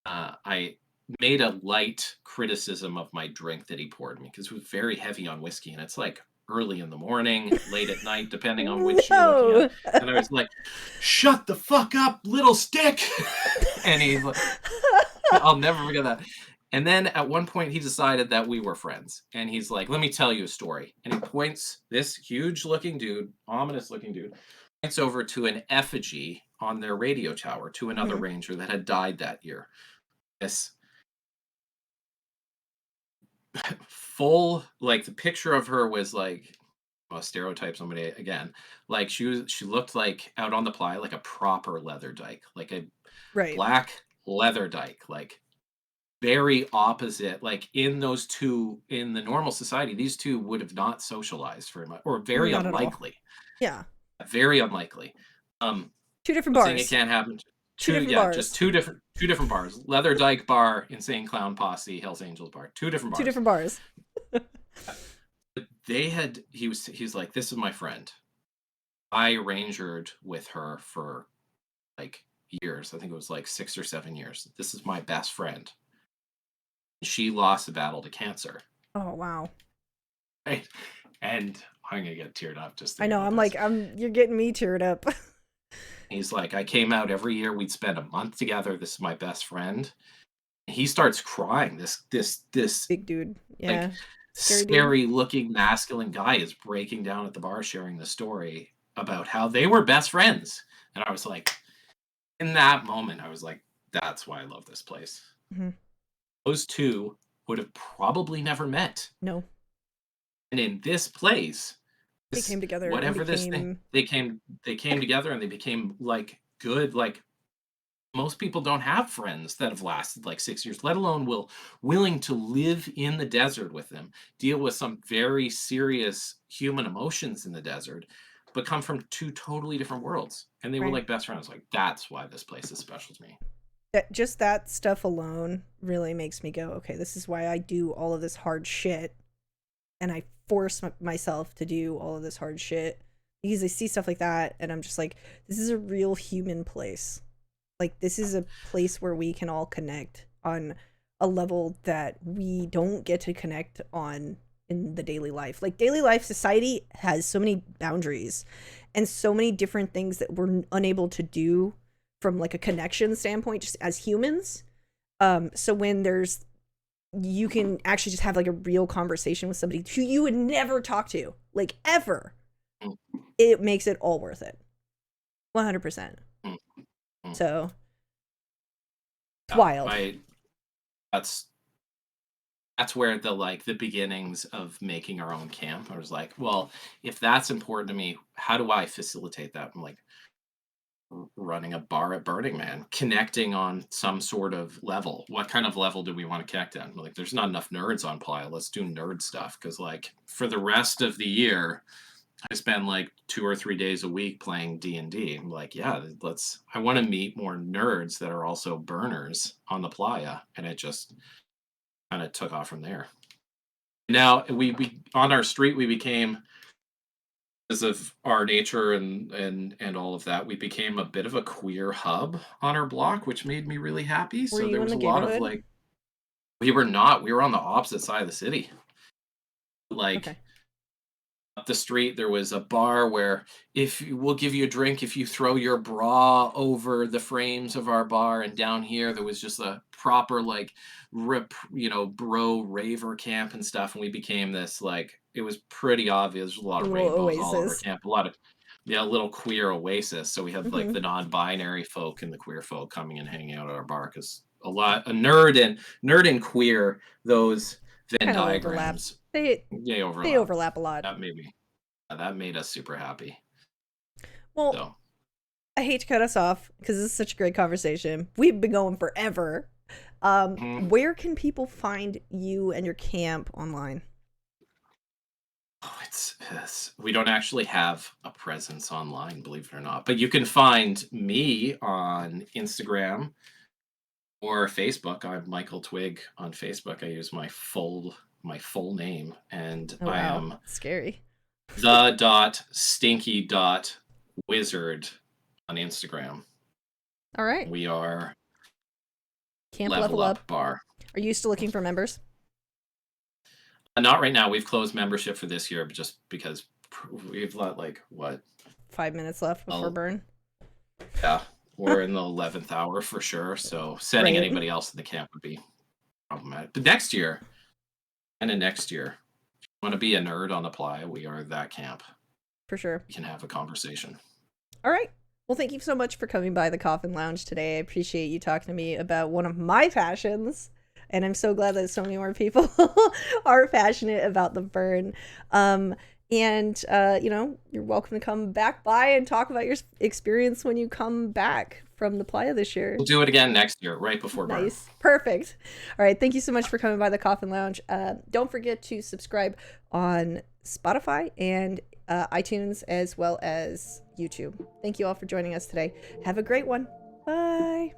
I made a light criticism of my drink that he poured me because it was very heavy on whiskey, and it's like early in the morning, late at night, depending on which you're looking at. No. And I was like, "Shut the fuck up, little stick!" And he's like, I'll never forget that. And then at one point, he decided that we were friends, and he's like, "Let me tell you a story." And he points, this huge-looking dude, ominous-looking dude, points over to an effigy on their radio tower to another Mhm. ranger that had died that year. This full, like the picture of her was like, well, stereotype somebody again. Like she looked like out on the playa, like a proper leather dyke, like a Right. black leather dyke, like very opposite. Like in the normal society, these two would have not socialized very much, or very Not at all. unlikely. Yeah. Very unlikely. Two different Not saying it bars. can't happen. Two different Yeah, just bars. two different bars. Leather Dyke Bar, Insane Clown Posse, Hells Angels Bar. Two different Two bars. different bars. But he's like, "This is my friend. I rangered with her for like years. I think it was like 6 or 7 years. This is my best friend. She lost the battle to cancer." Oh wow. Right? And I'm gonna get teared up just I thinking know. about I'm this. like, you're getting me teared up. He's like, "I came out every year. We'd spend a month together. This is my best friend." He starts crying. This Big dude. like Yeah. Scary dude. scary looking masculine guy is breaking down at the bar, sharing the story about how they were best friends. And I was like, in that moment, I was like, that's why I love this place. Hmm. Those two would have probably never met. No. And in this place, They this came together and whatever this thing, became they came together and they became like good, like most people don't have friends that have lasted like 6 years, let alone willing to live in the desert with them, deal with some very serious human emotions in the desert, but come from two totally different worlds. And they were right. like best friends. Like that's why this place is special to me. That just that stuff alone really makes me go, okay, this is why I do all of this hard shit, and I force myself to do all of this hard shit because I see stuff like that, and I'm just like, this is a real human place. Like this is a place where we can all connect on a level that we don't get to connect on in the daily life. Like daily life society has so many boundaries and so many different things that we're unable to do from like a connection standpoint just as humans. So when there's you can actually just have like a real conversation with somebody who you would never talk to, like ever, Mm, it makes it all worth it. 100%. mm, mm. So it's Yeah, wild. that's where the beginnings of making our own camp. I was like, well, if that's important to me, how do I facilitate that? I'm like, running a bar at Burning Man, connecting on some sort of level. What kind of level do we want to connect on? Like, there's not enough nerds on Playa. Let's do nerd stuff. Because, like, for the rest of the year, I spend like 2 or 3 days a week playing D&D. I'm like, yeah, I want to meet more nerds that are also burners on the Playa. And it just kind of took off from there. Now, we on our street, we became, because of our nature and all of that, we became a bit of a queer hub on our block, which made me really happy. Were So you there in was the a lot of neighborhood? like, we were on the opposite side of the city. Like Okay. up the street, there was a bar where if we'll give you a drink if you throw your bra over the frames of our bar, and down here there was just a proper like bro raver camp and stuff, and we became this like it was pretty obvious. There's a lot Your of little rainbows all over oasis. camp, a lot of yeah, a little queer oasis. So we had like Hmm. the non-binary folk and the queer folk coming and hanging out at our bar because a nerd and queer, those Venn Kind of overlap. diagrams, They they they overlap. overlap a lot. That made us super happy. Well, So, I hate to cut us off because this is such a great conversation. We've been going forever. mhm. Where can people find you and your camp online? Oh, we don't actually have a presence online, believe it or not. But you can find me on Instagram or Facebook. I'm Michael Twigg on Facebook. I use my full name, and Oh I wow, am scary. the.stinky.wizard on Instagram. All right. We are Camp Level Up Bar. Are you still looking for members? Not right now. We've closed membership for this year, but just because we've let like what 5 minutes left before burn. Yeah, we're in the 11th hour for sure. So sending Right. anybody else in the camp would be problematic. But next year, if you want to be a nerd on the playa, we are that camp. For sure. We can have a conversation. All right. Well, thank you so much for coming by the Coffin Lounge today. I appreciate you talking to me about one of my passions. And I'm so glad that so many more people are passionate about the burn. You're welcome to come back by and talk about your experience when you come back from the playa this year. We'll do it again next year, right before burn. Nice. Perfect. All right. Thank you so much for coming by the Coffin Lounge. Don't forget to subscribe on Spotify and iTunes as well as YouTube. Thank you all for joining us today. Have a great one. Bye.